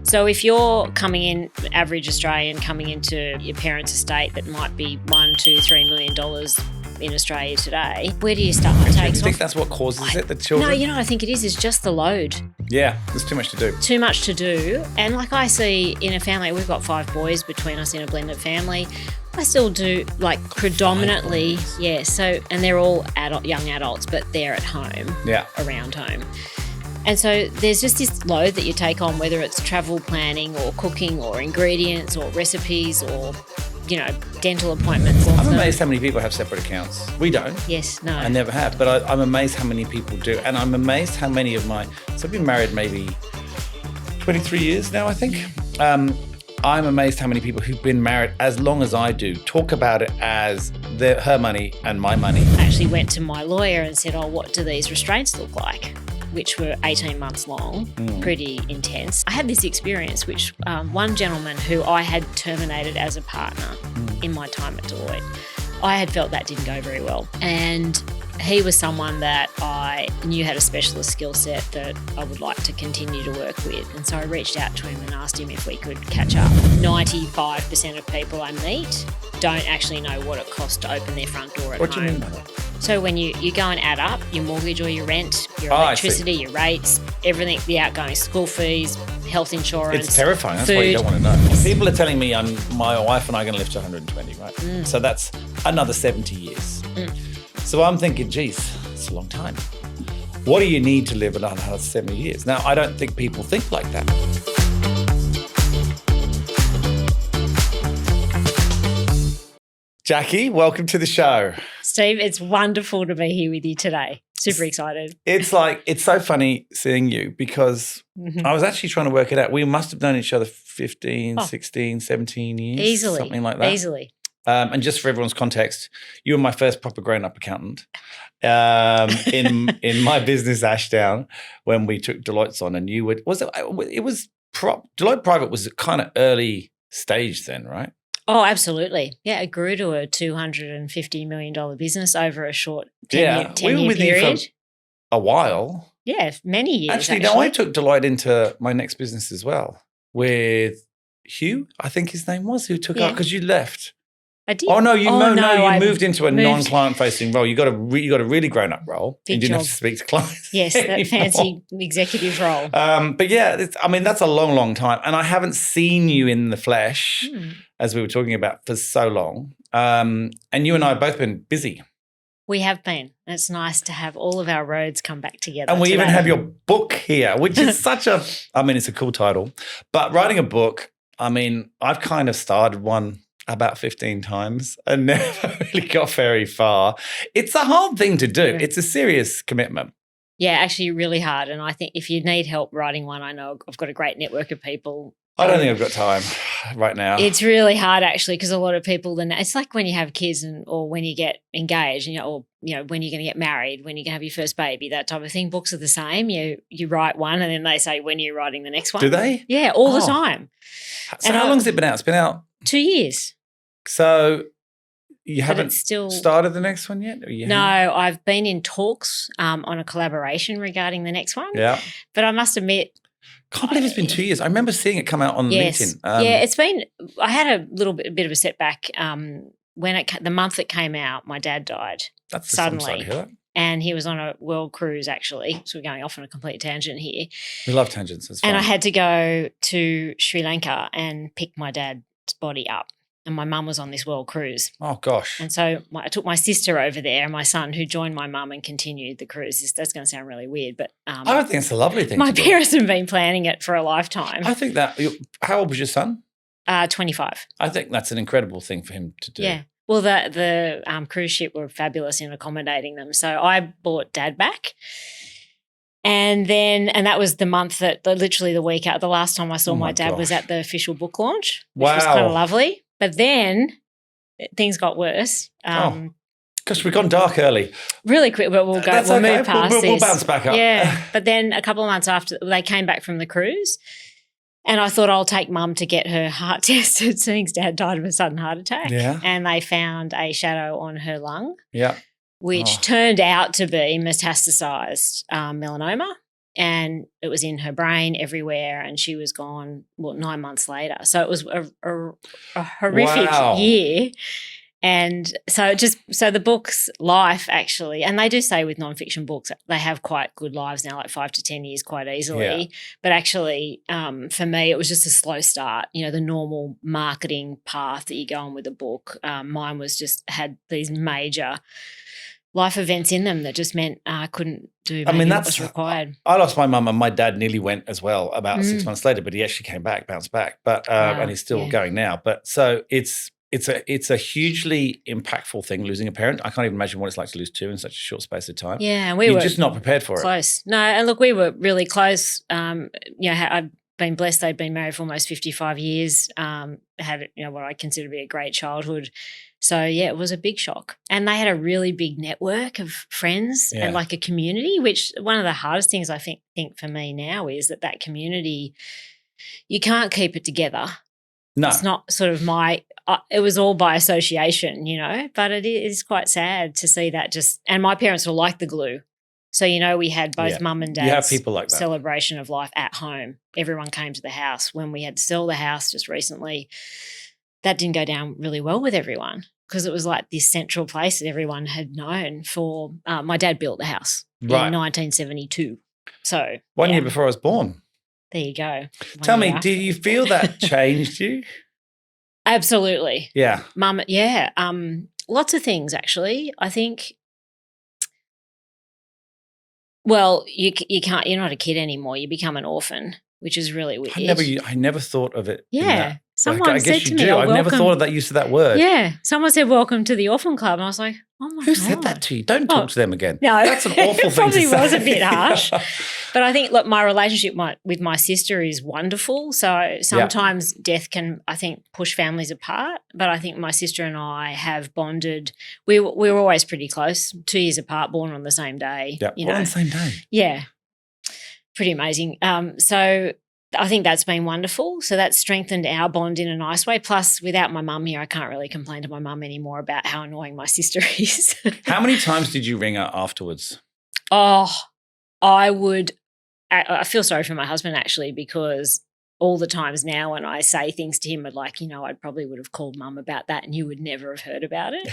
So if you're coming in, average Australian, coming into your parents' estate that might be $1, $2, $3 million in Australia today, where do you start the takes off? Do you think that's what causes it, the children? No, you know what I think it is just the load. Yeah, there's too much to do. Too much to do. And like I see in a family, we've got 5 boys between us in a blended family. I still do like predominantly, yeah. So, and they're all young adults, but they're at home, around home. And so there's just this load that you take on, whether it's travel planning or cooking or ingredients or recipes or, dental appointments. I'm amazed how many people have separate accounts. We don't. Yes, no. I never have, but I'm amazed how many people do. And I'm amazed how many of so I've been married maybe 23 years now, I think. I'm amazed how many people who've been married as long as I do talk about it as her money and my money. I actually went to my lawyer and said, what do these restraints look like? Which were 18 months long, pretty intense. I had this experience which one gentleman who I had terminated as a partner in my time at Deloitte, I had felt that didn't go very well. And he was someone that I knew had a specialist skill set that I would like to continue to work with. And so I reached out to him and asked him if we could catch up. 95% of people I meet don't actually know what it costs to open their front door at home. What do you mean by that? So when you go and add up your mortgage or your rent, your electricity, your rates, everything, the outgoing school fees, health insurance, it's terrifying. That's food. why you don't want to know. People are telling me my wife and I are going to live to 120, right? So that's another 70 years. So I'm thinking, geez, it's a long time. What do you need to live another 70 years? Now, I don't think people think like that. Jacqui, welcome to the show. Steve, it's wonderful to be here with you today. Super excited. It's so funny seeing you because I was actually trying to work it out. We must have known each other 15, 16, 17 years. Easily. Something like that. Easily. And just for everyone's context, you were my first proper grown-up accountant in my business, Ashdown, when we took Deloitte's on. And Deloitte Private was kind of early stage then, right? Oh, absolutely. Yeah, it grew to a $250 million business over a short 10-year we were with period. you for a while. Yeah, many years. Actually, no, I took Deloitte into my next business as well with Hugh, I think his name was, who took up because you left. I did. Oh no, you moved into a non-client-facing role. You got a really grown-up role. Big you didn't job. have to speak to clients. Yes, that fancy executive role. But yeah, that's a long, long time, and I haven't seen you in the flesh, as we were talking about, for so long. And you and I have both been busy. We have been. It's nice to have all of our roads come back together. And we even have your book here, which is it's a cool title. But writing a book, I've kind of started one about 15 times and never really got very far. It's a hard thing to do. It's a serious commitment. Yeah, actually really hard. And I think if you need help writing one, I know I've got a great network of people. I don't think I've got time right now. It's really hard actually because a lot of people, it's like when you have kids or when you get engaged, or when you're going to get married, when you're going to have your first baby, that type of thing. Books are the same. You write one and then they say, when are you writing the next one? Do they? Yeah, all the time. So how long has it been out? It's been out 2 years. So you haven't still started the next one yet? No, I've been in talks on a collaboration regarding the next one. Yeah. But I must admit, can't believe it's been 2 years. I remember seeing it come out on LinkedIn. It's been. I had a bit of a setback when the month it came out. My dad died suddenly, and he was on a world cruise. Actually, so we're going off on a complete tangent here. We love tangents. It's fun. And I had to go to Sri Lanka and pick my dad's body up. And my mum was on this world cruise. Oh, gosh. And so I took my sister over there and my son, who joined my mum and continued the cruise. That's going to sound really weird, but I don't think it's a lovely thing. My parents have been planning it for a lifetime. I think that – how old was your son? 25. I think that's an incredible thing for him to do. Yeah. Well, the cruise ship were fabulous in accommodating them. So I brought Dad back. And that was the month that literally the week out, the last time I saw my dad was at the official book launch, which was kind of lovely. But then things got worse. Because we've gone dark early. Really quick, but we'll move past this. We'll bounce back up. Yeah, but then a couple of months after, they came back from the cruise and I thought I'll take Mum to get her heart tested seeing Dad died of a sudden heart attack. Yeah. And they found a shadow on her lung. Yeah. Which turned out to be metastasized melanoma. and it was in her brain everywhere, and she was gone, 9 months later. So it was a horrific year. And so the book's life actually, and they do say with nonfiction books they have quite good lives now, like 5 to 10 years quite easily. Yeah. But actually for me it was just a slow start, the normal marketing path that you go on with a book. Mine was just had these major life events in them that just meant I couldn't do what was required. I lost my mum and my dad nearly went as well about 6 months later, but he actually came back, bounced back, but and he's still going now. But so it's a hugely impactful thing, losing a parent. I can't even imagine what it's like to lose two in such a short space of time. Yeah, and you're just not prepared for it. Close. No, and look, we were really close. I'd been blessed. They'd been married for almost 55 years. Had what I consider to be a great childhood. So yeah, it was a big shock. And they had a really big network of friends and like a community. Which one of the hardest things I think for me now is that community, you can't keep it together. No, it's not sort of it was all by association, but it is quite sad to see that and my parents were like the glue. So, we had both mum and dad's people like that. Celebration of life at home. Everyone came to the house. When we had to sell the house just recently, that didn't go down really well with everyone because it was like this central place that everyone had known for. My dad built the house in 1972. So 1 year before I was born. There you go. Tell me, do you feel that changed you? Absolutely. Yeah. Mum, lots of things actually. I think, well, you can't, you're not a kid anymore. You become an orphan, which is really weird. I never thought of it. Yeah. Someone said to me, I've never thought of that use of that word. Yeah. Someone said, welcome to the Orphan Club. And I was like, oh my God. Who said that to you? Don't talk to them again. No. That's an awful thing to say. It probably was a bit harsh. But I think, look, my relationship with my sister is wonderful. So sometimes death can, I think, push families apart. But I think my sister and I have bonded. We were always pretty close, 2 years apart, born on the same day. Yeah, on the same day. Yeah. Pretty amazing. So I think that's been wonderful. So that's strengthened our bond in a nice way. Plus, without my mum here, I can't really complain to my mum anymore about how annoying my sister is. How many times did you ring her afterwards? Oh, I feel sorry for my husband actually, because all the times now when I say things to him, I probably would have called mum about that and you would never have heard about it.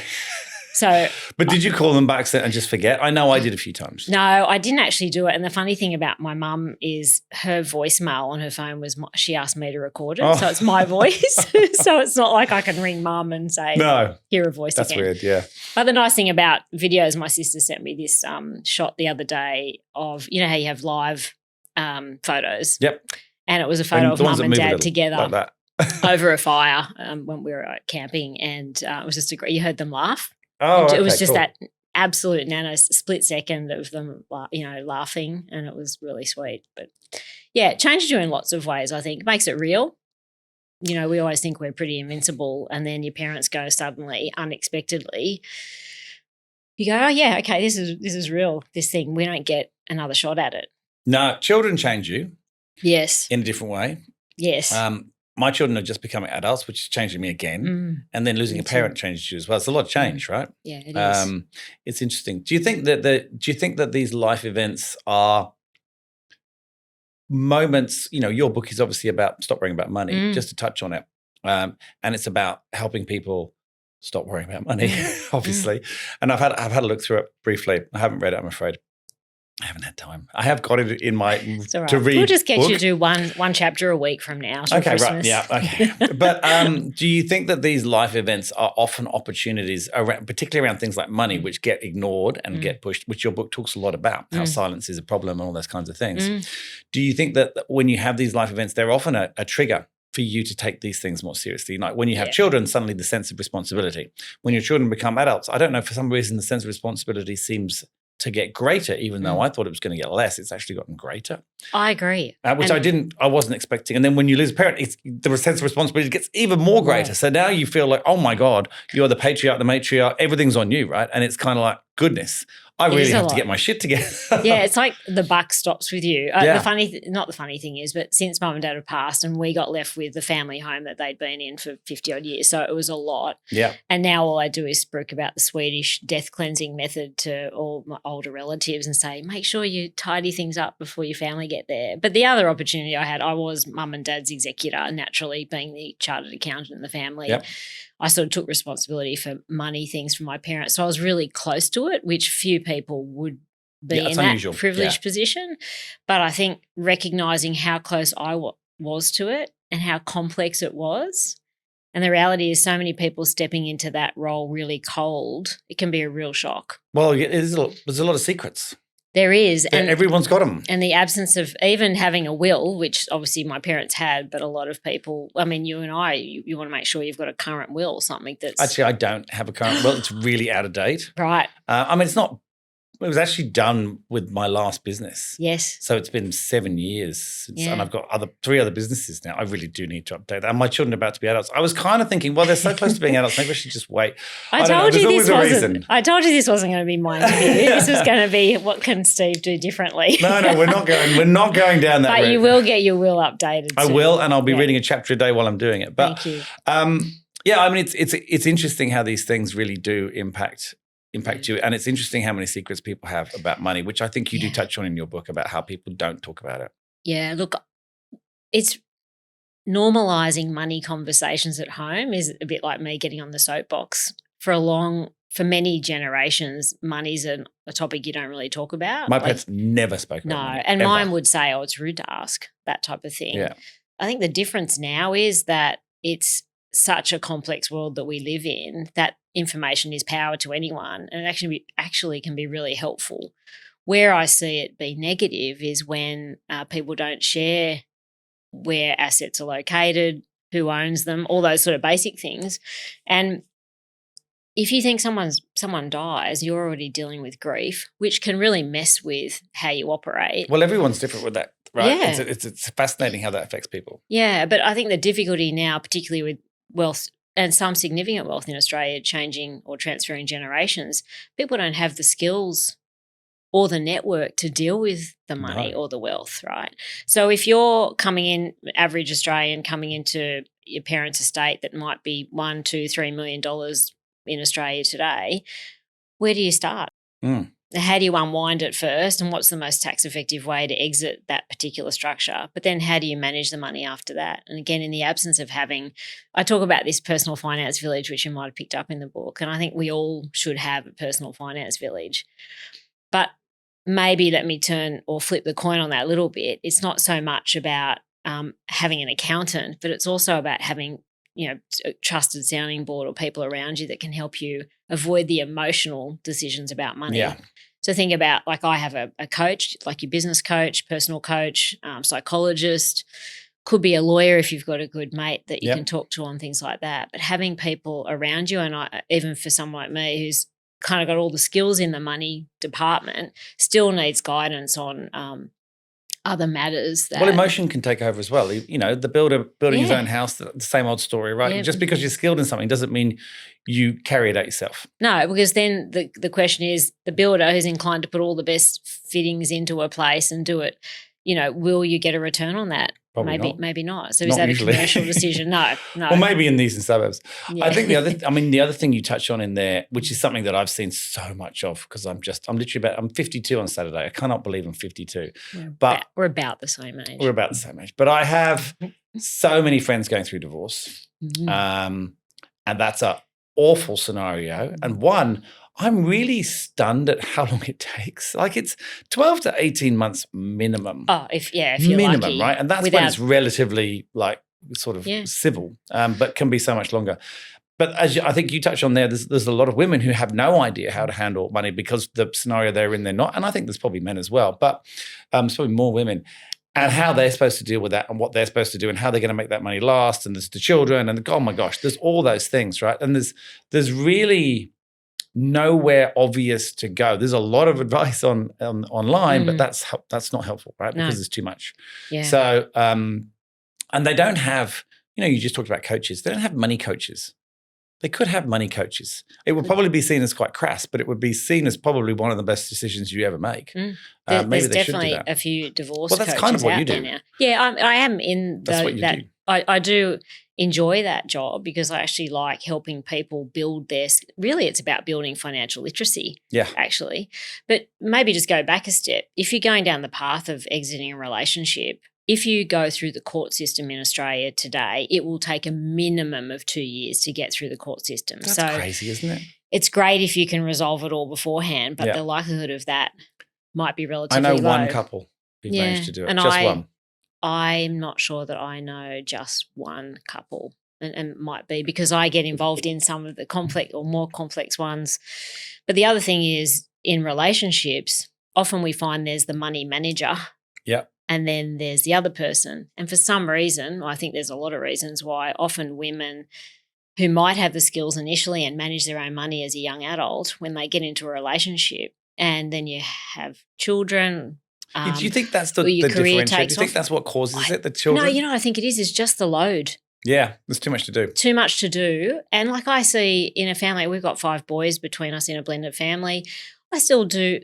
So, but did you call them back and just forget? I know I did a few times. No, I didn't actually do it. And the funny thing about my mum is her voicemail on her phone she asked me to record it. Oh. So it's my voice. So it's not like I can ring mum and say, no, hear a voice That's again. Weird, yeah. But the nice thing about videos, my sister sent me this shot the other day of, how you have live photos. Yep. And it was a photo of mum and dad together like that. over a fire when we were camping. And it was just you heard them laugh. Oh, it was just that absolute split second of them, laughing, and it was really sweet. But yeah, it changes you in lots of ways. I think it makes it real. We always think we're pretty invincible, and then your parents go suddenly, unexpectedly. You go, oh yeah, okay, this is real. This thing, we don't get another shot at it. No, children change you. Yes, in a different way. Yes. My children are just becoming adults, which is changing me again. And then losing a parent changes you as well. It's a lot of change, right? Yeah, it is. It's interesting. Do you think that these life events are moments? Your book is obviously about stop worrying about money, just to touch on it. And it's about helping people stop worrying about money, obviously. And I've had a look through it briefly. I haven't read it, I'm afraid. I haven't had time. I have got it in my to read. We'll just get book. you to do one chapter a week from now till Christmas. Right. Yeah, okay. But do you think that these life events are often opportunities, particularly around things like money, which get ignored and get pushed, which your book talks a lot about, how silence is a problem and all those kinds of things. Do you think that when you have these life events, they're often a trigger for you to take these things more seriously? Like when you have children, suddenly the sense of responsibility. When your children become adults, I don't know, for some reason the sense of responsibility seems to get greater, even though I thought it was going to get less. It's actually gotten greater. I agree. Which I wasn't expecting. And then when you lose a parent, the sense of responsibility gets even more greater. So now you feel like, oh my God, you're the patriarch, the matriarch, everything's on you, right? And it's kind of like, goodness, I really have to get my shit together. Yeah, it's like the buck stops with you. Yeah. Not the funny thing is, but since mum and dad have passed and we got left with the family home that they'd been in for 50 odd years, so it was a lot. Yeah. And now all I do is spruik about the Swedish death cleansing method to all my older relatives and say, make sure you tidy things up before your family get there. But the other opportunity I had, I was mum and dad's executor, naturally being the chartered accountant in the family. Yep. I sort of took responsibility for money things from my parents. So I was really close to it, which few people would be in that unusual. privileged position. But I think recognising how close I was to it and how complex it was, and the reality is so many people stepping into that role really cold, it can be a real shock. Well, there's a lot of secrets. There is. And everyone's got them. And the absence of even having a will, which obviously my parents had, but a lot of people, I mean, you and I, you want to make sure you've got a current will, something that's. Actually, I don't have a current will. It's really out of date. Right. I mean, it was actually done with my last business. Yes. So it's been 7 years since, and I've got 3 other businesses now. I really do need to update that. And my children are about to be adults. I was kind of thinking, well, they're so close to being adults. Maybe I should just wait. I told you this wasn't going to be my interview. This was going to be what can Steve do differently. No, we're not going down that route. But you will get your will updated. I will, and I'll be reading a chapter a day while I'm doing it. But thank you. I mean, it's interesting how these things really do impact you. And it's interesting how many secrets people have about money, which I think you do touch on in your book about how people don't talk about it. Yeah, look, it's normalising money conversations at home is a bit like me getting on the soapbox. For many generations, money's a topic you don't really talk about. My parents never spoke about money. No, and mine would say, oh, it's rude to ask, that type of thing. Yeah. I think the difference now is that it's such a complex world that we live in that information is power to anyone, and it actually can be really helpful. Where I see it be negative is when people don't share where assets are located, who owns them, all those sort of basic things. And if you think someone dies, you're already dealing with grief, which can really mess with how you operate. Well, everyone's different with that, right? Yeah. It's fascinating how that affects people. Yeah, but I think the difficulty now, particularly with wealth and some significant wealth in Australia changing or transferring generations, people don't have the skills or the network to deal with the money or the wealth, right? So if you're coming in, average Australian, coming into your parents' estate that might be $1, $2, $3 million in Australia today, where do you start? How do you unwind it first, and what's the most tax-effective way to exit that particular structure? But then how do you manage the money after that? And again, in the absence of I talk about this personal finance village, which you might have picked up in the book, and I think we all should have a personal finance village. But maybe let me turn or flip the coin on that a little bit. It's not so much about having an accountant, but it's also about having a trusted sounding board or people around you that can help you avoid the emotional decisions about money. Yeah. So think about, like, I have a coach, like your business coach, personal coach, psychologist, could be a lawyer if you've got a good mate that you can talk to on things like that. But having people around you, and even for someone like me who's kind of got all the skills in the money department, still needs guidance on other matters. Well, emotion can take over as well. The builder building his own house, the same old story, right? Yeah. Just because you're skilled in something doesn't mean you carry it out yourself. No, because then the question is, the builder who's inclined to put all the best fittings into a place and do it, will you get a return on that? Maybe not. So is that usually a commercial decision? No. Well, maybe in these suburbs. Yeah. I think the other thing you touch on in there, which is something that I've seen so much of, because I'm literally 52 on Saturday. I cannot believe I'm 52. But we're about the same age. We're about the same age. But I have so many friends going through divorce. And that's an awful scenario. And one, I'm really stunned at how long it takes. Like, it's 12 to 18 months minimum. Oh, if you're minimum, lucky, right? And that's when it's relatively sort of civil, but can be so much longer. But as I think you touched on there's a lot of women who have no idea how to handle money because the scenario they're in, they're not. And I think there's probably men as well, but it's probably more women. And how they're supposed to deal with that and what they're supposed to do and how they're going to make that money last. And there's the children and oh my gosh, there's all those things, right? And there's really nowhere obvious to go. There's a lot of advice online, but that's not helpful, right? Because there's too much. Yeah. So, and they don't have, you just talked about coaches. They don't have money coaches. they could have money coaches. It would probably be seen as quite crass, but it would be seen as probably one of the best decisions you ever make. There's Maybe they definitely should do that. a few divorce Well, that's coaches kind of what out you there do. now. Yeah, I am in That's what you do. I do enjoy that job because I actually like helping people build really it's about building financial literacy, actually. But maybe just go back a step. If you're going down the path of exiting a relationship, if you go through the court system in Australia today, it will take a minimum of 2 years to get through the court system. That's crazy, isn't it? It's great if you can resolve it all beforehand, but the likelihood of that might be relatively low. I know one couple who managed to do it, and just one. I'm not sure that I know just one couple, and might be because I get involved in some of the complex or more complex ones. But the other thing is in relationships, often we find there's the money manager. Yep. And then there's the other person. And for some reason, I think there's a lot of reasons why often women who might have the skills initially and manage their own money as a young adult, when they get into a relationship and then you have children. Do you think that's the differentiator? Do you think that's what causes it, the children? No, I think it is. It's just the load. Yeah, there's too much to do. Too much to do. And like I see in a family, we've got 5 boys between us in a blended family. I still do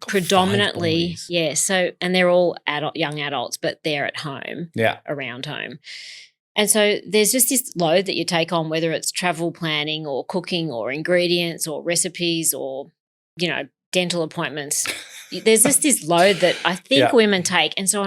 predominantly, So, and they're all young adults, but they're at home, around home. And so there's just this load that you take on, whether it's travel planning or cooking or ingredients or recipes or, dental appointments. There's just this load that I think women take. And so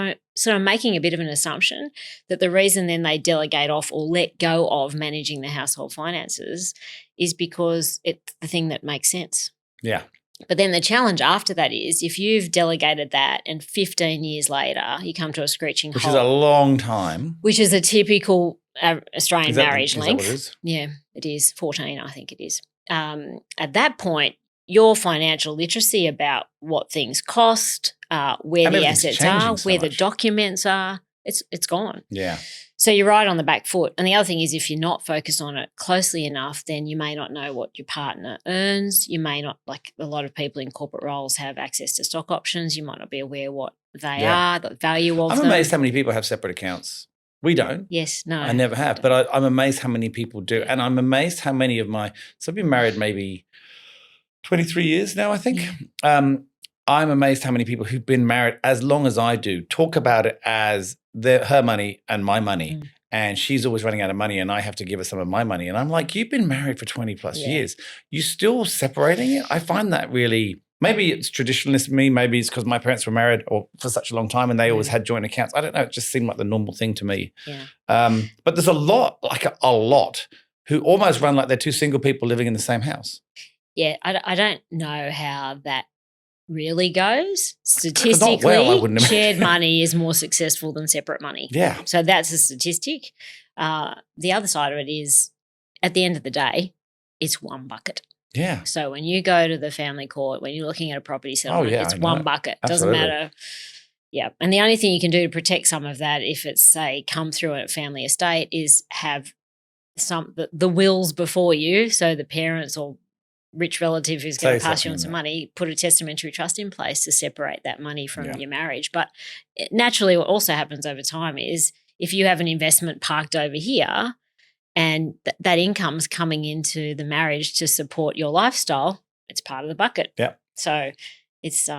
I'm making a bit of an assumption that the reason then they delegate off or let go of managing the household finances is because it's the thing that makes sense. Yeah. But then the challenge after that is if you've delegated that and 15 years later you come to a screeching halt. Which is a long time. Which is a typical Australian marriage length. Is that what it is? Yeah, it is. 14, I think it is. At that point, your financial literacy about what things cost, where the assets are, where the documents are, it's gone. Yeah. So you're right on the back foot. And the other thing is if you're not focused on it closely enough, then you may not know what your partner earns. You may not, like a lot of people in corporate roles have access to stock options. You might not be aware what they are, the value of them. I'm amazed how many people have separate accounts. We don't. Yes, no. I never have. But I'm amazed how many people do. And I'm amazed how many of so I've been married maybe 23 years now, I think. I'm amazed how many people who've been married as long as I do talk about it as her money and my money. And she's always running out of money and I have to give her some of my money. And I'm like, you've been married for 20 plus years. You're still separating it? I find that really, maybe it's traditionalist of me. Maybe it's because my parents were married for such a long time and they always had joint accounts. I don't know. It just seemed like the normal thing to me. Yeah. But there's a lot who almost run like they're 2 single people living in the same house. Yeah, I don't know how that really goes. Statistically, shared money is more successful than separate money. Yeah. So that's a statistic. The other side of it is at the end of the day, it's one bucket. Yeah. So when you go to the family court, when you're looking at a property settlement, it's one bucket. Absolutely. Doesn't matter. Yeah. And the only thing you can do to protect some of that if it's, say, come through a family estate is have the wills before you, so the parents or rich relative who's going to pass you on some money, put a testamentary trust in place to separate that money from your marriage. But naturally what also happens over time is if you have an investment parked over here and that income's coming into the marriage to support your lifestyle, it's part of the bucket. Yeah. So it's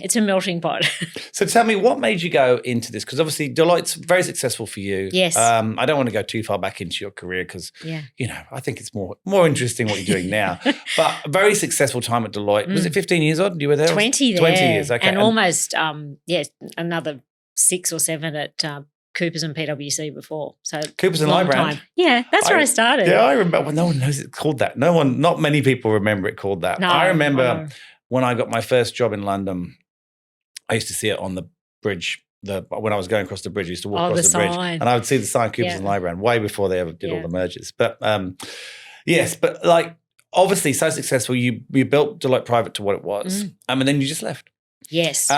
it's a melting pot. So tell me, what made you go into this? Because obviously Deloitte's very successful for you. Yes. I don't want to go too far back into your career because, I think it's more interesting what you're doing now. But a very successful time at Deloitte. Was it 15 years odd? You were there? 20 there. 20 years, okay. And almost, another 6 or 7 at Coopers and PwC before. So Coopers and Lybrand. Yeah, that's where I started. Yeah, I remember. Well, no one knows it's called that. Not many people remember it called that. No, I remember when I got my first job in London, I used to see it on the bridge. When I was going across the bridge, I used to walk across the bridge, and I would see the sign Coopers and Lybrand way before they ever did all the mergers. But yes, but like obviously so successful, you built Deloitte Private to what it was, and then you just left. Yes.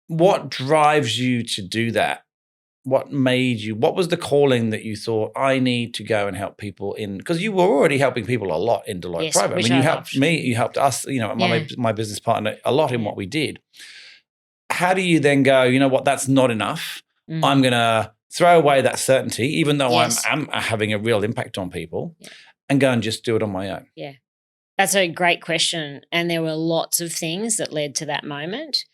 What drives you to do that? What was the calling that you thought, I need to go and help people in, because you were already helping people a lot in Deloitte Private. I mean, you helped me, you helped us, my business partner a lot in what we did. How do you then go, you know what, that's not enough. I'm going to throw away that certainty, even though I'm having a real impact on people. and go and just do it on my own? Yeah. That's a great question. And there were lots of things that led to that moment.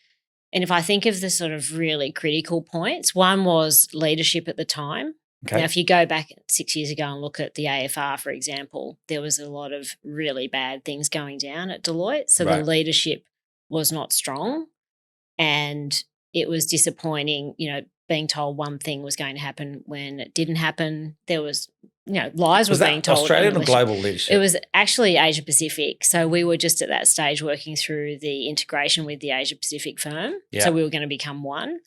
And if I think of the sort of really critical points, one was leadership at the time. Okay. Now, if you go back 6 years ago and look at the AFR, for example, there was a lot of really bad things going down at Deloitte. So the leadership was not strong, and it was disappointing, being told one thing was going to happen when it didn't happen. There was, lies were being told. Australian or global leadership? It was actually Asia Pacific. So we were just at that stage working through the integration with the Asia Pacific firm. Yeah. So we were going to become one.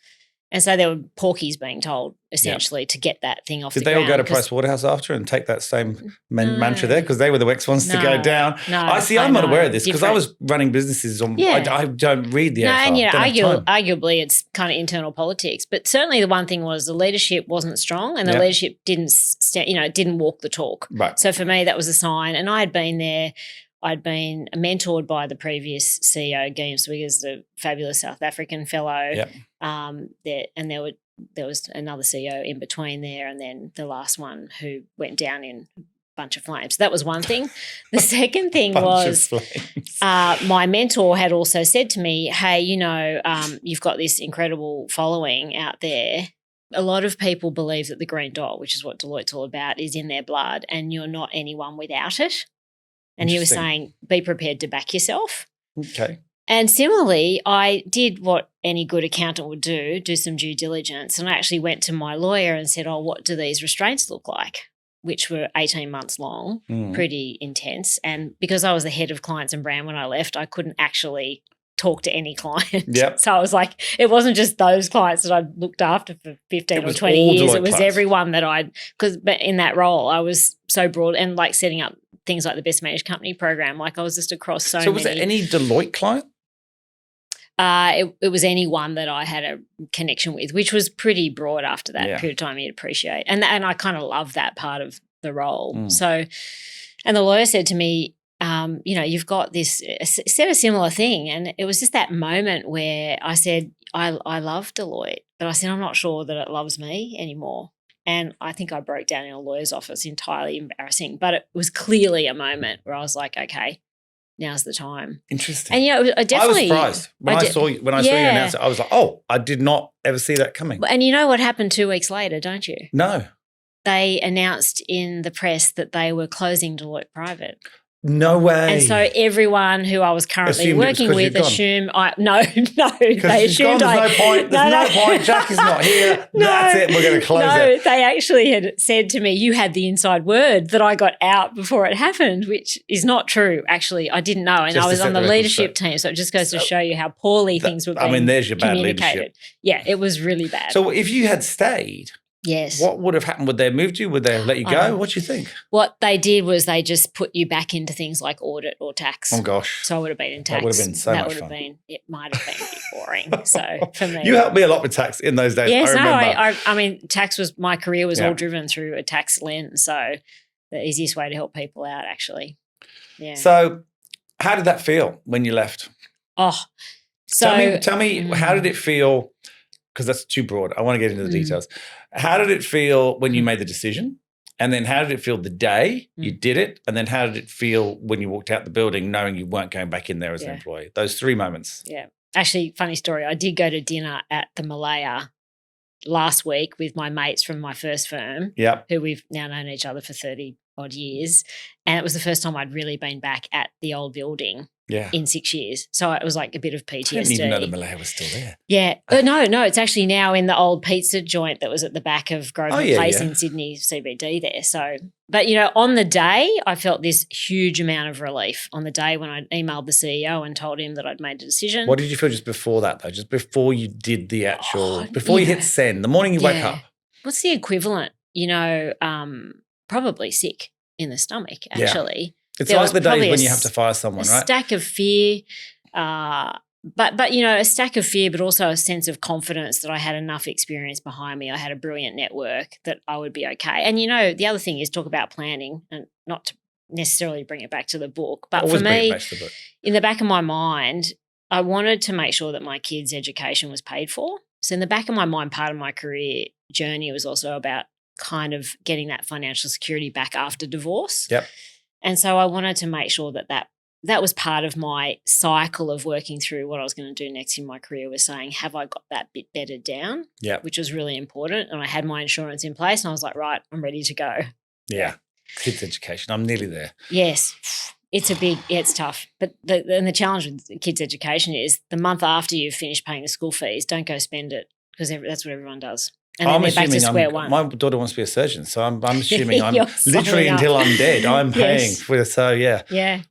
And so there were porkies being told essentially to get that thing off the ground. Did they all go to Price Waterhouse after and take that same mantra there? Because they were the next ones to go down. No, I'm not aware of this because I was running businesses on. I don't read the AFR. And arguably it's kind of internal politics. But certainly the one thing was the leadership wasn't strong, and the leadership didn't walk the talk. Right. So for me that was a sign. And I had been there. I'd been mentored by the previous CEO, Guillaume Swiggers, the fabulous South African fellow. Yep. There was another CEO in between there, and then the last one who went down in a bunch of flames. That was one thing. The second thing was my mentor had also said to me, hey, you've got this incredible following out there. A lot of people believe that the green dot, which is what Deloitte's all about, is in their blood, and you're not anyone without it. And he was saying, be prepared to back yourself. Okay. And similarly, I did what any good accountant would do some due diligence. And I actually went to my lawyer and said, what do these restraints look like? Which were 18 months long, pretty intense. And because I was the head of clients and brand when I left, I couldn't actually talk to any client. Yep. So I was like, it wasn't just those clients that I'd looked after for 15 or 20 years. It was everyone that but in that role, I was so broad and like setting up things like the Best Managed Company program. Like I was just across so many. So was there any Deloitte client? It was anyone that I had a connection with, which was pretty broad after that period of time, you'd appreciate. And I kind of love that part of the role. So, and the lawyer said to me, you've got this, said a similar thing. And it was just that moment where I said, I love Deloitte, but I said, I'm not sure that it loves me anymore. And I think I broke down in a lawyer's office, entirely embarrassing. But it was clearly a moment where I was like, okay, now's the time. Interesting. And I was surprised when I saw you announce it. I was like, I did not ever see that coming. And you know what happened 2 weeks later, don't you? No. They announced in the press that they were closing Deloitte Private. No way. And so everyone who I was currently working with assumed no, they assumed there's no point. There's no point. Jacqui's not here. That's it. We're going to close it. No, they actually had said to me, you had the inside word that I got out before it happened, which is not true. Actually, I didn't know. And I was on the leadership team. So it just goes to show you how poorly things were being there's your bad leadership. Yeah, it was really bad. So if you had stayed, yes, what would have happened? Would they have moved you? Would they have let you go? What do you think? What they did was they just put you back into things like audit or tax. Oh, gosh. So I would have been in tax. That would have been so much fun. It might have been a bit boring. So for me. You helped me a lot with tax in those days. Yes, I remember. Tax was, my career was all driven through a tax lens. So the easiest way to help people out, actually. Yeah. So how did that feel when you left? Tell me how did it feel? Because that's too broad. I want to get into the details. How did it feel when you made the decision? And then how did it feel the day you did it? And then how did it feel when you walked out the building knowing you weren't going back in there as an employee? Those 3 moments. Yeah. Actually, funny story. I did go to dinner at the Malaya last week with my mates from my first firm, who we've now known each other for 30 odd years. And it was the first time I'd really been back at the old building in 6 years. So it was like a bit of PTSD. I didn't even know the Malaya was still there. Yeah. No, it's actually now in the old pizza joint that was at the back of Grosvenor Place in Sydney CBD there. So, but, on the day, I felt this huge amount of relief on the day when I emailed the CEO and told him that I'd made a decision. What did you feel just before that, though? Just before you did the actual, before you hit send, the morning you wake up? What's the equivalent? Probably sick in the stomach, actually. It's like the days when you have to fire someone, right? A stack of fear, but a stack of fear, but also a sense of confidence that I had enough experience behind me. I had a brilliant network that I would be okay. And, the other thing is talk about planning and not to necessarily bring it back to the book. But for me, in the back of my mind, I wanted to make sure that my kids' education was paid for. So in the back of my mind, part of my career journey was also about kind of getting that financial security back after divorce. Yep. And so I wanted to make sure that was part of my cycle of working through what I was going to do next in my career, was saying, have I got that bit bedded down? Yeah. Which was really important. And I had my insurance in place and I was like, right, I'm ready to go. Yeah. Kids education. I'm nearly there. Yes. It's tough. But the challenge with kids education is the month after you've finished paying the school fees, don't go spend it, because that's what everyone does. And then they're back to square one. My daughter wants to be a surgeon, so I'm assuming I'm You're literally until I'm dead, I'm paying for it. So yeah. Yeah.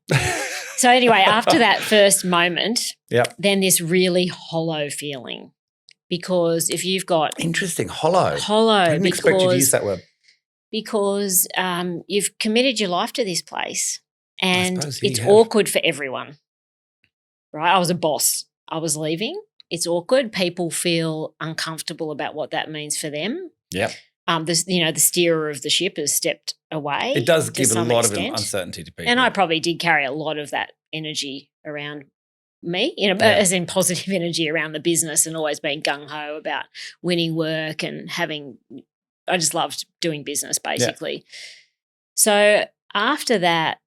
So anyway, after that first moment, then this really hollow feeling, because if you've got interesting, hollow. I didn't expect you to use that word. Because you've committed your life to this place, and it's have. awkward for everyone, right? I was a boss. I was leaving. It's awkward. People feel uncomfortable about what that means for them. Yeah. The steerer of the ship has stepped away. It does give a lot of uncertainty to people. And I probably did carry a lot of that energy around me, as in positive energy around the business, and always being gung-ho about winning work and I just loved doing business, basically. Yeah. So after that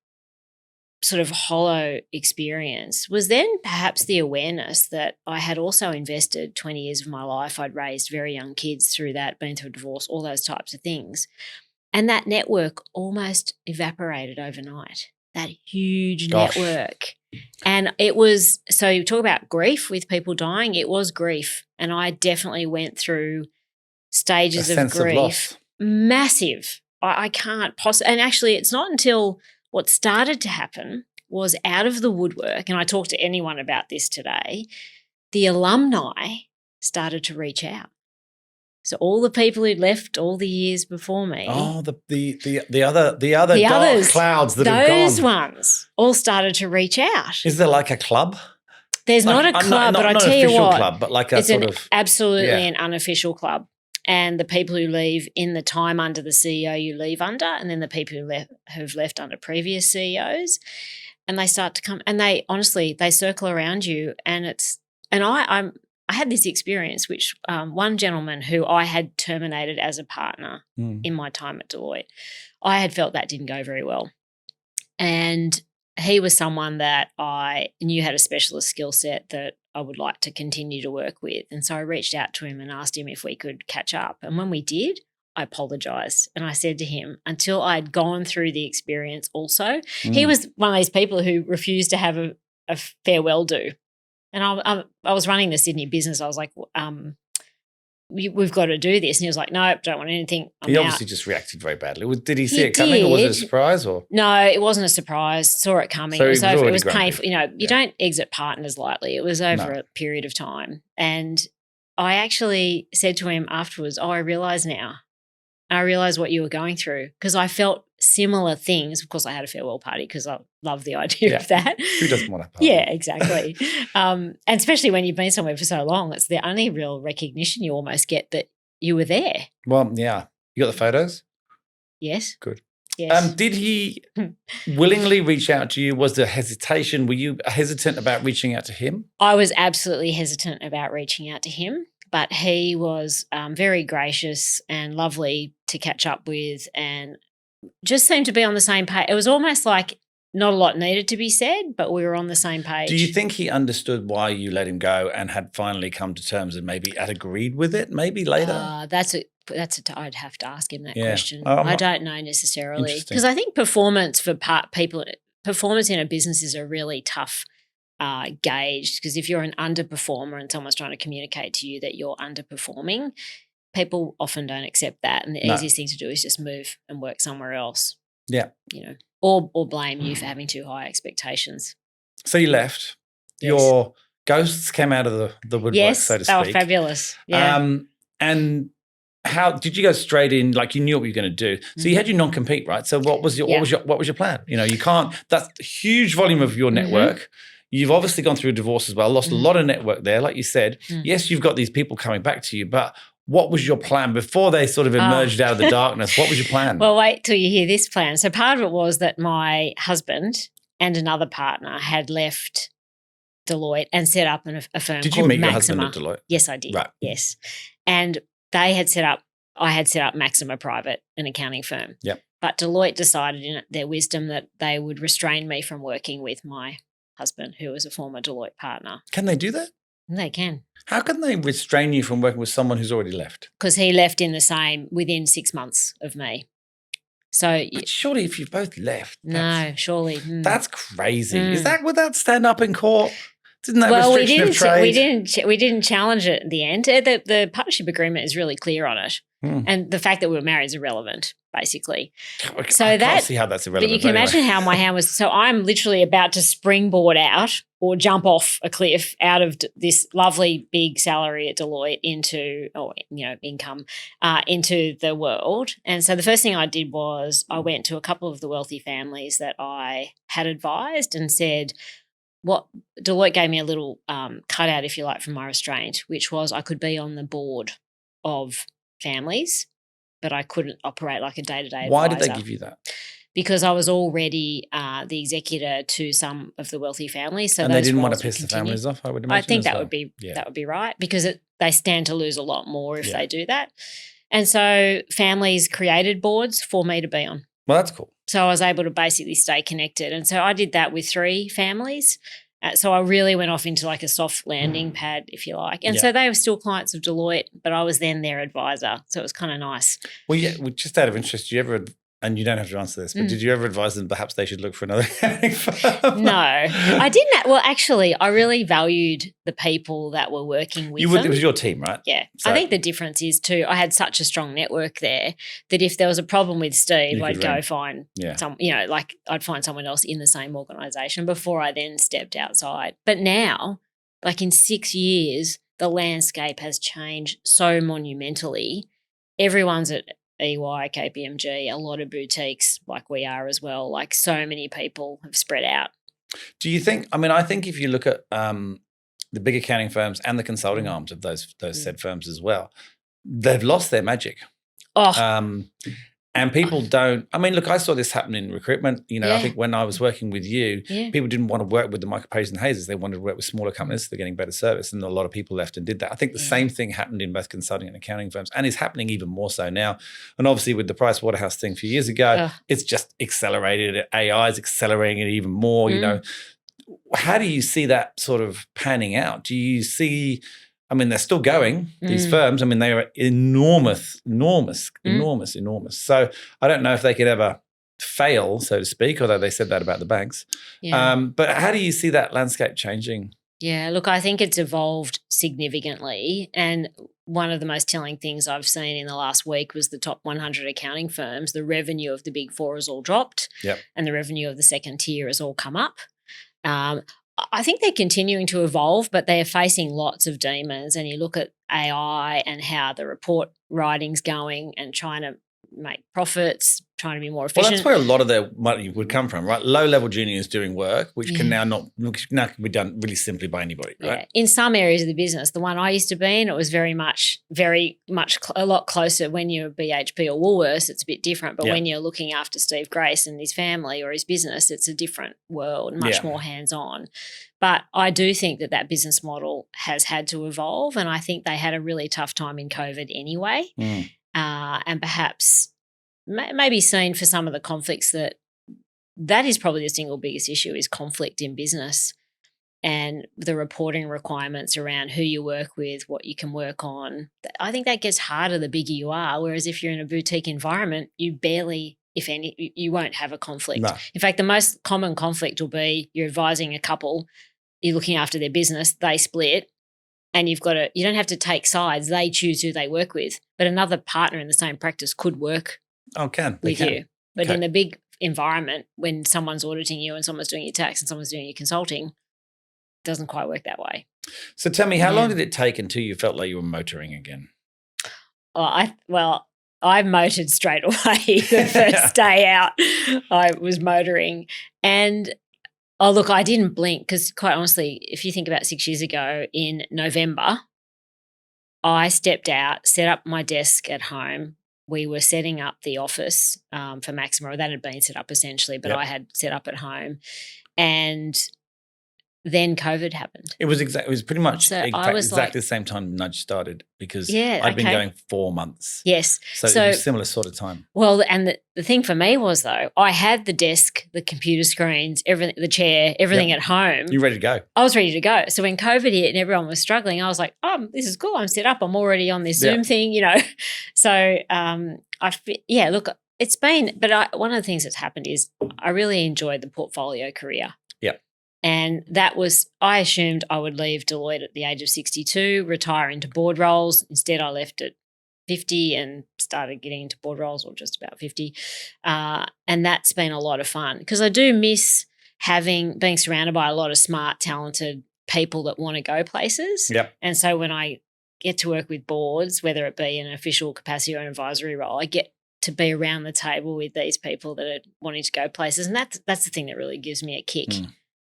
sort of hollow experience was then perhaps the awareness that I had also invested 20 years of my life. I'd raised very young kids through that, been through a divorce, all those types of things. And that network almost evaporated overnight, that huge network. And it was, so you talk about grief with people dying, it was grief. And I definitely went through stages of grief. Of loss. Massive. I can't possibly, and actually it's not until what started to happen was out of the woodwork, and I talk to anyone about this today, the alumni started to reach out. So all the people who'd left all the years before me. Oh, the other dark clouds that have gone. Those ones all started to reach out. Is there like a club? There's not a club, but I tell you what. Club, but like a sort of. Absolutely an unofficial club. And the people who leave in the time under the CEO you leave under, and then the people who've left under previous CEOs, and they start to come, and they circle around you, and I had this experience, which one gentleman who I had terminated as a partner in my time at Deloitte, I had felt that didn't go very well, and he was someone that I knew had a specialist skill set that I would like to continue to work with. And so I reached out to him and asked him if we could catch up. And when we did, I apologised. And I said to him, until I'd gone through the experience also, he was one of these people who refused to have a farewell do. And I was running the Sydney business. I was like, we've got to do this. And he was like, no, don't want anything. He obviously just reacted very badly. Did he see it coming, or was it a surprise? Or no, it wasn't a surprise. Saw it coming. So it was over. It was grumpy. painful. You don't exit partners lightly. It was over a period of time. And I actually said to him afterwards, I realise now. I realised what you were going through, because I felt similar things. Of course, I had a farewell party because I love the idea of that. Who doesn't want a party? Yeah, exactly. And especially when you've been somewhere for so long, it's the only real recognition you almost get that you were there. Well, yeah. You got the photos? Yes. Good. Yes. Did he willingly reach out to you? Was there hesitation? Were you hesitant about reaching out to him? I was absolutely hesitant about reaching out to him. But he was very gracious and lovely to catch up with, and just seemed to be on the same page. It was almost like not a lot needed to be said, but we were on the same page. Do you think he understood why you let him go and had finally come to terms and maybe had agreed with it maybe later? I'd have to ask him that question. Oh, I don't know necessarily, because I think performance in a business is a really tough gauged, because if you're an underperformer and someone's trying to communicate to you that you're underperforming, people often don't accept that, and the easiest thing to do is just move and work somewhere else. Yeah, or blame you for having too high expectations. So you left. Yes. Your ghosts came out of the woodwork, so to speak. Yes, they were fabulous. Yeah. And how did you go straight in? Like, you knew what you were going to do. So you had your non-compete, right? So what was your plan? You can't. That's a huge volume of your network. You've obviously gone through a divorce as well, lost a lot of network there, like you said. Yes, you've got these people coming back to you, but what was your plan before they sort of emerged out of the darkness? What was your plan? Well, wait till you hear this plan. So part of it was that my husband and another partner had left Deloitte and set up a firm called Maxima. Did you meet your husband at Deloitte? Yes, I did. Right. Yes. And they had set up I had set up Maxima Private, an accounting firm. Yep. But Deloitte decided in their wisdom that they would restrain me from working with my husband, who was a former Deloitte partner. Can they do that? And they can. How can they restrain you from working with someone who's already left? Because he left within 6 months of me. So But surely if you've both left. No, surely. That's crazy. Would that stand up in court? Didn't that well, restriction of trade? we didn't challenge it at the end. The partnership agreement is really clear on it. And the fact that we were married is irrelevant, basically. So I can't see how that's irrelevant. But you can imagine how my hand was. So I'm literally about to springboard out or jump off a cliff out of this lovely big salary at Deloitte into the world. And so the first thing I did was I went to a couple of the wealthy families that I had advised and said, Deloitte gave me a little cutout, if you like, from my restraint, which was I could be on the board of families, but I couldn't operate like a day-to-day advisor. Why did they give you that? Because I was already the executor to some of the wealthy families. So and they didn't want to piss the families off, I would imagine. I think that would be right, because they stand to lose a lot more if they do that. And so families created boards for me to be on. Well, that's cool. So I was able to basically stay connected. And so I did that with 3 families. So I really went off into like a soft landing pad, if you like. And so they were still clients of Deloitte, but I was then their advisor. So it was kind of nice. Well, just out of interest, and you don't have to answer this, but did you ever advise them perhaps they should look for another accounting firm? No, I didn't. Well, actually, I really valued the people that were working with them. It was your team, right? Yeah. So I think the difference is too, I had such a strong network there that if there was a problem with Steve, I'd go find I'd find someone else in the same organisation before I then stepped outside. But now, like in 6 years, the landscape has changed so monumentally. Everyone's at EY, KPMG, a lot of boutiques like we are as well. Like so many people have spread out. Do you think, I think if you look at the big accounting firms and the consulting arms of those said firms as well, they've lost their magic. And people don't, look, I saw this happen in recruitment. I think when I was working with you, people didn't want to work with the Michael Pages and Hayes. They wanted to work with smaller companies. They're getting better service. And a lot of people left and did that. I think the same thing happened in both consulting and accounting firms and is happening even more so now. And obviously with the Price Waterhouse thing a few years ago, it's just accelerated. AI is accelerating it even more, How do you see that sort of panning out? Do you see... they're still going, these firms. They are enormous. So I don't know if they could ever fail, so to speak, although they said that about the banks. Yeah. But how do you see that landscape changing? Yeah, look, I think it's evolved significantly. And one of the most telling things I've seen in the last week was the top 100 accounting firms. The revenue of the big 4 has all dropped and the revenue of the second tier has all come up. I think they're continuing to evolve, but they are facing lots of demons. And you look at AI and how the report writing's going and trying to make profits, trying to be more efficient. Well, that's where a lot of their money would come from, right? Low-level juniors doing work, which can now can be done really simply by anybody, right? Yeah. In some areas of the business, the one I used to be in, it was very much a lot closer. When you're BHP or Woolworths, it's a bit different. But when you're looking after Steve Grace and his family or his business, it's a different world, much more hands-on. But I do think that business model has had to evolve, and I think they had a really tough time in COVID anyway. And perhaps maybe seen for some of the conflicts that is probably the single biggest issue is conflict in business and the reporting requirements around who you work with, what you can work on. I think that gets harder the bigger you are, whereas if you're in a boutique environment, you barely, if any, you won't have a conflict. No. In fact, the most common conflict will be you're advising a couple, you're looking after their business, they split, and you don't have to take sides. They choose who they work with. But another partner in the same practice could work with you. But in the big environment, when someone's auditing you and someone's doing your tax and someone's doing your consulting, it doesn't quite work that way. So tell me, how long did it take until you felt like you were motoring again? I motored straight away the first day out. I was motoring. And look, I didn't blink because quite honestly, if you think about 6 years ago in November, I stepped out, set up my desk at home. We were setting up the office for Maxima. That had been set up essentially, but I had set up at home. And then COVID happened. It was pretty much So I was exactly the same time Nudge started because Yeah, I'd been okay. going 4 months. Yes. So it was similar sort of time. Well, and the thing for me was, though, I had the desk, the computer screens, everything, the chair, everything at home. You're ready to go. I was ready to go. So when COVID hit and everyone was struggling, I was like, oh, this is cool. I'm set up. I'm already on this Zoom thing, you know. So, look, it's been, but one of the things that's happened is I really enjoyed the portfolio career. Yeah. And that was, I assumed I would leave Deloitte at the age of 62, retire into board roles. Instead, I left at 50 and started getting into board roles, or just about 50. And that's been a lot of fun because I do miss being surrounded by a lot of smart, talented people that want to go places. Yep. And so when I get to work with boards, whether it be in an official capacity or an advisory role, I get to be around the table with these people that are wanting to go places. And that's the thing that really gives me a kick.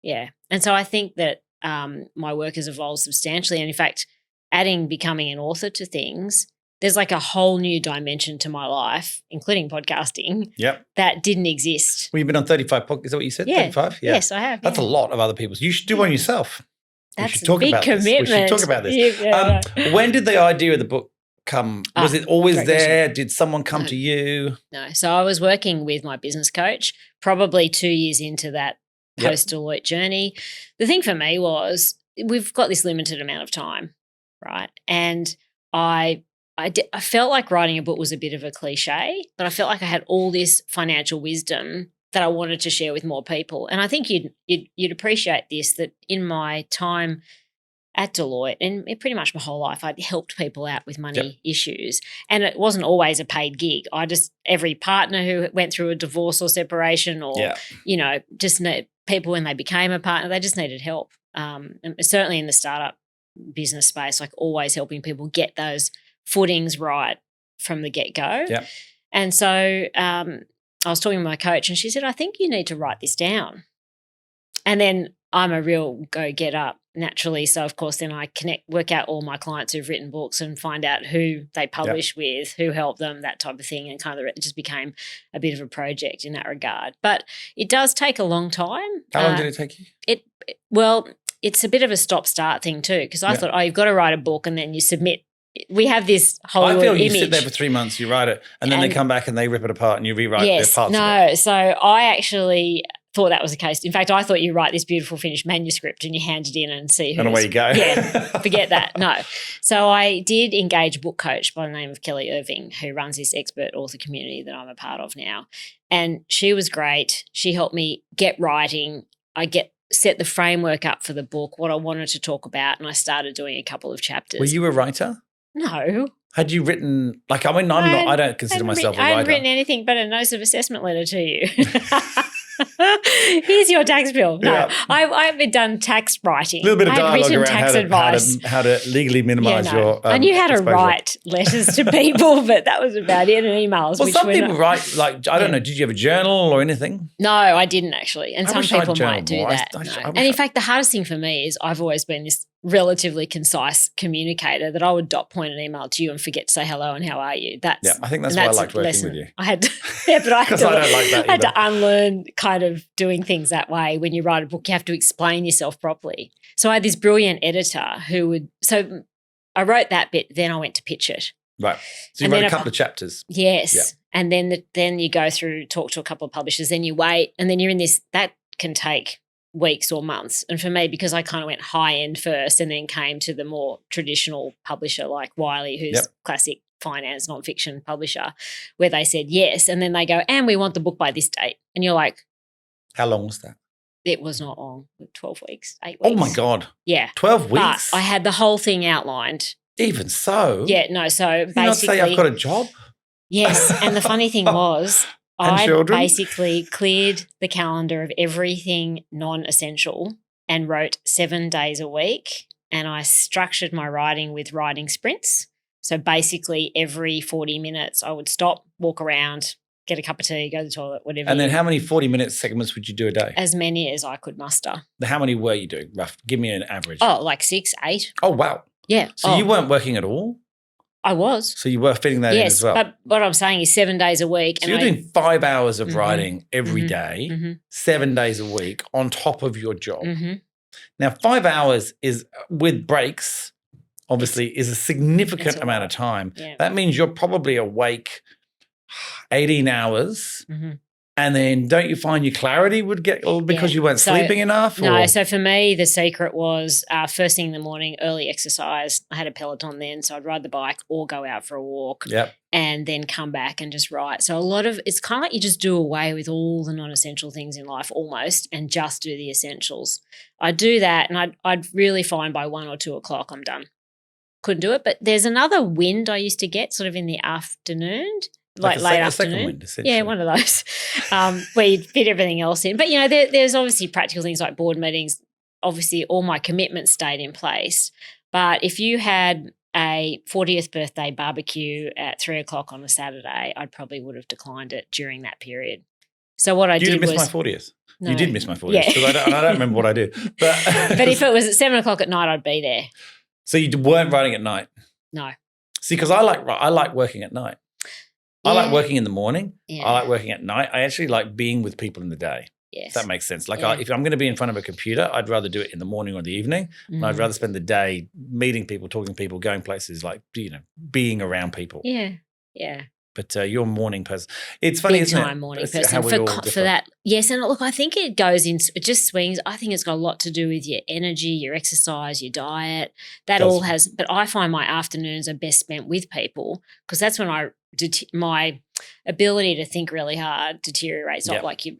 Yeah. And so I think that my work has evolved substantially. And in fact, becoming an author to things, there's like a whole new dimension to my life, including podcasting, that didn't exist. Well, you've been on 35 podcasts. Is that what you said? Yeah. 35? Yeah. Yes, I have. That's a lot of other people's. You should do one yourself. That's a big commitment. We should talk about this. When did the idea of the book come? Was it always there? Did someone come to you? No. So I was working with my business coach probably 2 years into that post-Deloitte journey. The thing for me was we've got this limited amount of time, right? And I felt like writing a book was a bit of a cliche, but I felt like I had all this financial wisdom that I wanted to share with more people. And I think you'd appreciate this, that in my time at Deloitte and pretty much my whole life, I'd helped people out with money issues. And it wasn't always a paid gig. Every partner who went through a divorce or separation or, just people when they became a partner, they just needed help. And certainly in the startup business space, like always helping people get those footings right from the get-go. Yeah. And so I was talking to my coach and she said, I think you need to write this down. And then I'm a real go-getter naturally. So, of course, then I work out all my clients who've written books and find out who they publish with, who helped them, that type of thing. And it just became a bit of a project in that regard. But it does take a long time. How long did it take you? It's a bit of a stop-start thing too, because I thought, you've got to write a book and then you submit. We have this Hollywood image. I feel you sit there for 3 months, you write it, and then they come back and they rip it apart and you rewrite their parts of it. No, so I actually thought that was the case. In fact, I thought you write this beautiful finished manuscript and you hand it in and see who's. And away you go. Yeah, forget that. No. So I did engage a book coach by the name of Kelly Irving, who runs this expert author community that I'm a part of now. And she was great. She helped me get writing. Set the framework up for the book, what I wanted to talk about, and I started doing a couple of chapters. Were you a writer? No. Had you written, I don't consider myself a writer. I hadn't written anything but a notice of assessment letter to you. Here's your tax bill. No, I've done tax writing. A little bit of dialogue around tax advice. How to legally minimise your I knew how to exposure. write letters to people, but that was about it, and emails. Well, some people write, I don't know, did you have a journal or anything? No, I didn't actually. And some people might do that. And in fact, the hardest thing for me is I've always been this relatively concise communicator that I would dot point an email to you and forget to say hello and how are you. I think that's why I liked working with you. I had to, but I had to, I don't like that had to unlearn kind of doing things that way. When you write a book, you have to explain yourself properly. So I had this brilliant editor so I wrote that bit, then I went to pitch it. Right. So you wrote a couple of chapters. Yes. Yeah. And then you go through, talk to a couple of publishers, then you wait, and then you're in this, that can take weeks or months. And for me, because I kind of went high end first and then came to the more traditional publisher like Wiley, who's classic finance nonfiction publisher, where they said yes. And then they go, and we want the book by this date. And you're like, how long was that? It was not long, 12 weeks, 8 weeks. Oh my God. Yeah. 12 weeks? But I had the whole thing outlined. Even so? Yeah, no, so Did basically. you not say I've got a job? Yes, and the funny thing was, I basically cleared the calendar of everything non-essential and wrote 7 days a week, and I structured my writing with writing sprints. So basically every 40 minutes I would stop, walk around, get a cup of tea, go to the toilet, whatever. And then how many 40-minute segments would you do a day? As many as I could muster. How many were you doing? Rough. Give me an average. Oh, like 6, 8. Oh, wow. Yeah. So you weren't working at all? I was. So you were fitting that in as well? Yes, but what I'm saying is 7 days a week. So you're doing 5 hours of writing every day, 7 days a week on top of your job. Now, 5 hours is with breaks, obviously, is a significant amount of time. Yeah. That means you're probably awake 18 hours. Mm-hmm. And then don't you find your clarity would get because you weren't sleeping enough? No, so for me, the secret was first thing in the morning, early exercise. I had a Peloton then, so I'd ride the bike or go out for a walk and then come back and just write. So it's kind of like you just do away with all the non-essential things in life almost and just do the essentials. I'd do that and I'd really find by 1 or 2 o'clock I'm done. Couldn't do it. But there's another wind I used to get sort of in the afternoon. Like late afternoon. Second wind, essentially. Yeah, one of those where you fit everything else in. But, there's obviously practical things like board meetings. Obviously, all my commitments stayed in place. But if you had a 40th birthday barbecue at 3 o'clock on a Saturday, I probably would have declined it during that period. So what I did was— You did miss my 40th. No. You did miss my 40th because I don't remember what I did. But if it was at 7 o'clock at night, I'd be there. So you weren't writing at night? No. See, because I like working at night. I like working in the morning. Yeah. I like working at night. I actually like being with people in the day. Yes. If that makes sense. Like if I'm going to be in front of a computer, I'd rather do it in the morning or the evening. And I'd rather spend the day meeting people, talking to people, going places, like, being around people. Yeah. Yeah. But you're a morning person. It's funny, isn't it? Big time morning person. For that, yes. And look, I think it just swings. I think it's got a lot to do with your energy, your exercise, your diet. That all has. But I find my afternoons are best spent with people because that's when my ability to think really hard deteriorates. Not like it's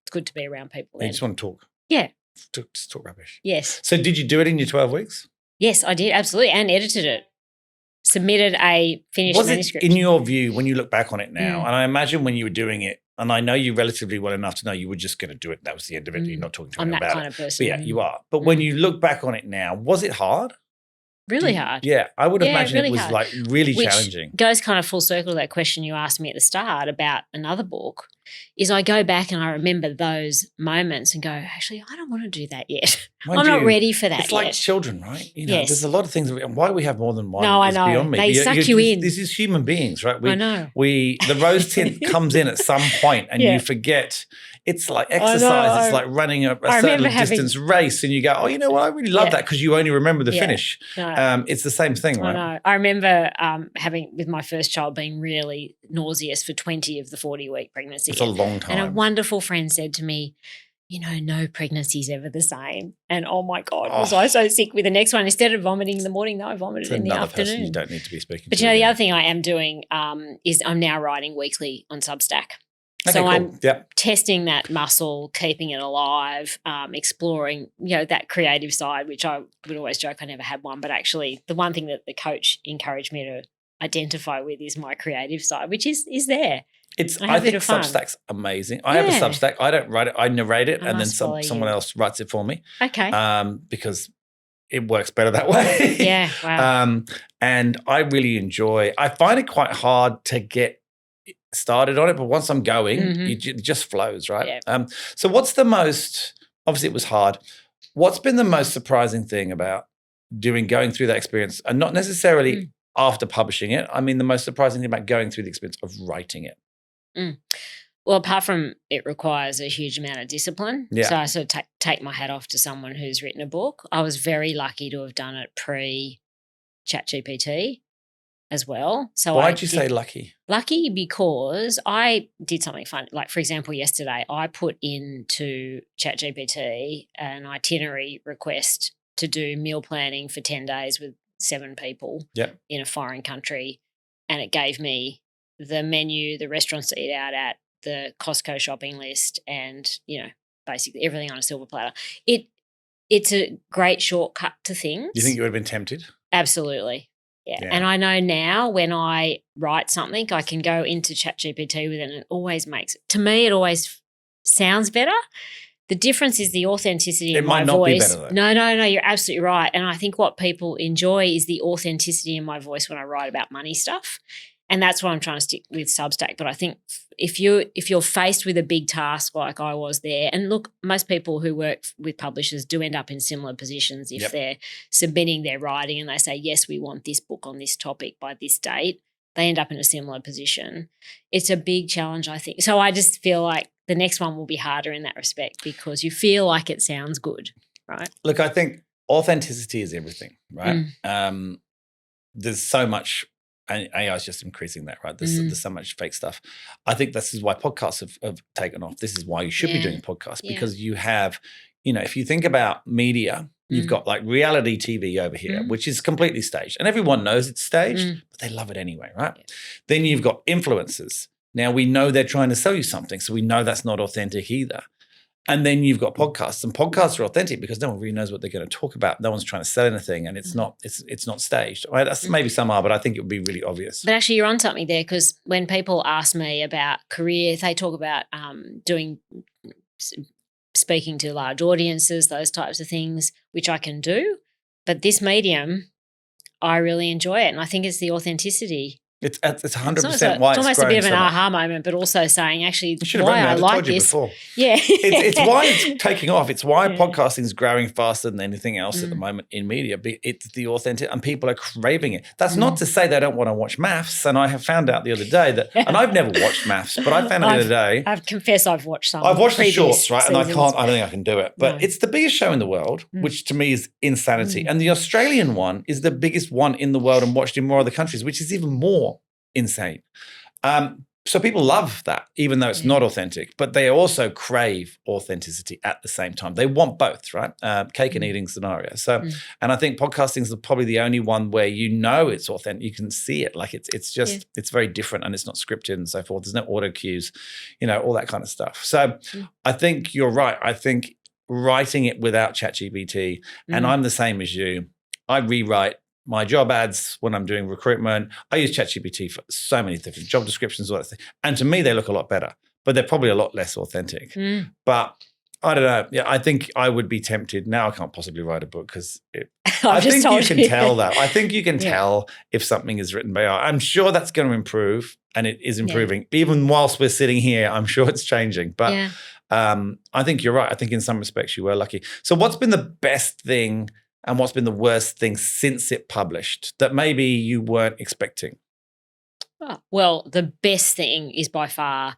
good to be around people. You just want to talk. Yeah. Just talk rubbish. Yes. So did you do it in your 12 weeks? Yes, I did. Absolutely. And edited it. Submitted a finished manuscript. In your view, when you look back on it now, and I imagine when you were doing it, and I know you relatively well enough to know you were just going to do it, that was the end of it, you're not talking to anyone about it. I'm that kind of person. But yeah, you are. But when you look back on it now, was it hard? Really hard. Yeah, I would imagine really it was hard. Really challenging. Goes kind of full circle to that question you asked me at the start about another book, is I go back and I remember those moments and go, actually, I don't want to do that yet. I'm not ready for that yet. It's like children, right? Yes. There's a lot of things. Why do we have more than one? No, I know. Beyond me. They suck you in. This is human beings, right? I know. The rose tint comes in at some point and you forget. It's like exercise. It's like running a certain distance race, and you go, "Oh, you know what? I really love that," because you only remember the finish. No. It's the same thing, right? I know. I remember having with my first child being really nauseous for 20 of the 40-week pregnancy. It's a long time. And a wonderful friend said to me, no pregnancy's ever the same. And oh my God, was I so sick with the next one. Instead of vomiting in the morning, I vomited in the afternoon. Person you don't need to be speaking to. But the other thing I am doing is I'm now writing weekly on Substack. Okay, so cool. I'm testing that muscle, keeping it alive, exploring, that creative side, which I would always joke I never had one. But actually the one thing that the coach encouraged me to identify with is my creative side, which is there. I think Substack's amazing. I have a Substack. I don't write it. I narrate it, and then someone else writes it for me. Okay. Because it works better that way. Yeah. Wow. And I really enjoy. I find it quite hard to get started on it, but once I'm going, it just flows, right? Yeah. So what's the most? Obviously, it was hard. What's been the most surprising thing about going through that experience, and not necessarily after publishing it? I mean, the most surprising thing about going through the experience of writing it. Well, apart from it requires a huge amount of discipline. Yeah. So I sort of take my hat off to someone who's written a book. I was very lucky to have done it pre-ChatGPT as well. So why'd you say lucky? Lucky because I did something fun. Like, for example, yesterday I put into ChatGPT an itinerary request to do meal planning for 10 days with 7 people in a foreign country, and it gave me the menu, the restaurants to eat out at, the Costco shopping list, and, basically everything on a silver platter. It's a great shortcut to things. Do you think you would have been tempted? Absolutely. Yeah. And I know now when I write something, I can go into ChatGPT with it, and it always sounds better. The difference is the authenticity in my voice. It might not be better though. No, you're absolutely right. And I think what people enjoy is the authenticity in my voice when I write about money stuff. And that's what I'm trying to stick with Substack. But I think if you're faced with a big task like I was there, and look, most people who work with publishers do end up in similar positions if they're submitting their writing and they say, yes, we want this book on this topic by this date, they end up in a similar position. It's a big challenge, I think. So I just feel like the next one will be harder in that respect because you feel like it sounds good. right? Look, I think authenticity is everything, right? There's so much, and AI is just increasing that, right? There's so much fake stuff. I think this is why podcasts have taken off. This is why you should be doing podcasts, because you have, if you think about media, you've got like reality TV over here, which is completely staged. And everyone knows it's staged, but they love it anyway, right? Yeah. Then you've got influencers. Now we know they're trying to sell you something, so we know that's not authentic either. And then you've got podcasts, and podcasts are authentic because no one really knows what they're going to talk about. No one's trying to sell anything, and it's not staged. Right? That's maybe some are, but I think it would be really obvious. But actually, you're on something there, because when people ask me about career, they talk about speaking to large audiences, those types of things, which I can do. But this medium, I really enjoy it, and I think it's the authenticity. It's 100% why it's almost a bit of an aha moment, but also saying actually why I like this. Before. Yeah, it's why it's taking off. It's why podcasting is growing faster than anything else at the moment in media. It's the authentic, and people are craving it. That's not to say they don't want to watch maths. And I have found out the other day that, and I've never watched maths, but I found out the other day. I've confessed I've watched some. I've watched the shorts, right? Seasons. And I don't think I can do it. But it's the biggest show in the world, which to me is insanity. And the Australian one is the biggest one in the world and watched in more other countries, which is even more insane. So people love that, even though it's not authentic, but they also crave authenticity at the same time. They want both, right? Cake and eating scenario. So, and I think podcasting is probably the only one where it's authentic. You can see it, like it's just it's very different, and it's not scripted and so forth. There's no auto cues, all that kind of stuff. So, I think you're right. I think writing it without ChatGPT, and I'm the same as you. I rewrite my job ads when I'm doing recruitment. I use ChatGPT for so many different job descriptions, all that stuff. And to me, they look a lot better, but they're probably a lot less authentic. But I don't know. Yeah, I think I would be tempted. Now I can't possibly write a book because I think you can tell that. I think you can tell if something is written by AI. I'm sure that's going to improve, and it is improving. Even whilst we're sitting here, I'm sure it's changing. But I think you're right. I think in some respects you were lucky. So what's been the best thing and what's been the worst thing since it published that maybe you weren't expecting? Well, the best thing is by far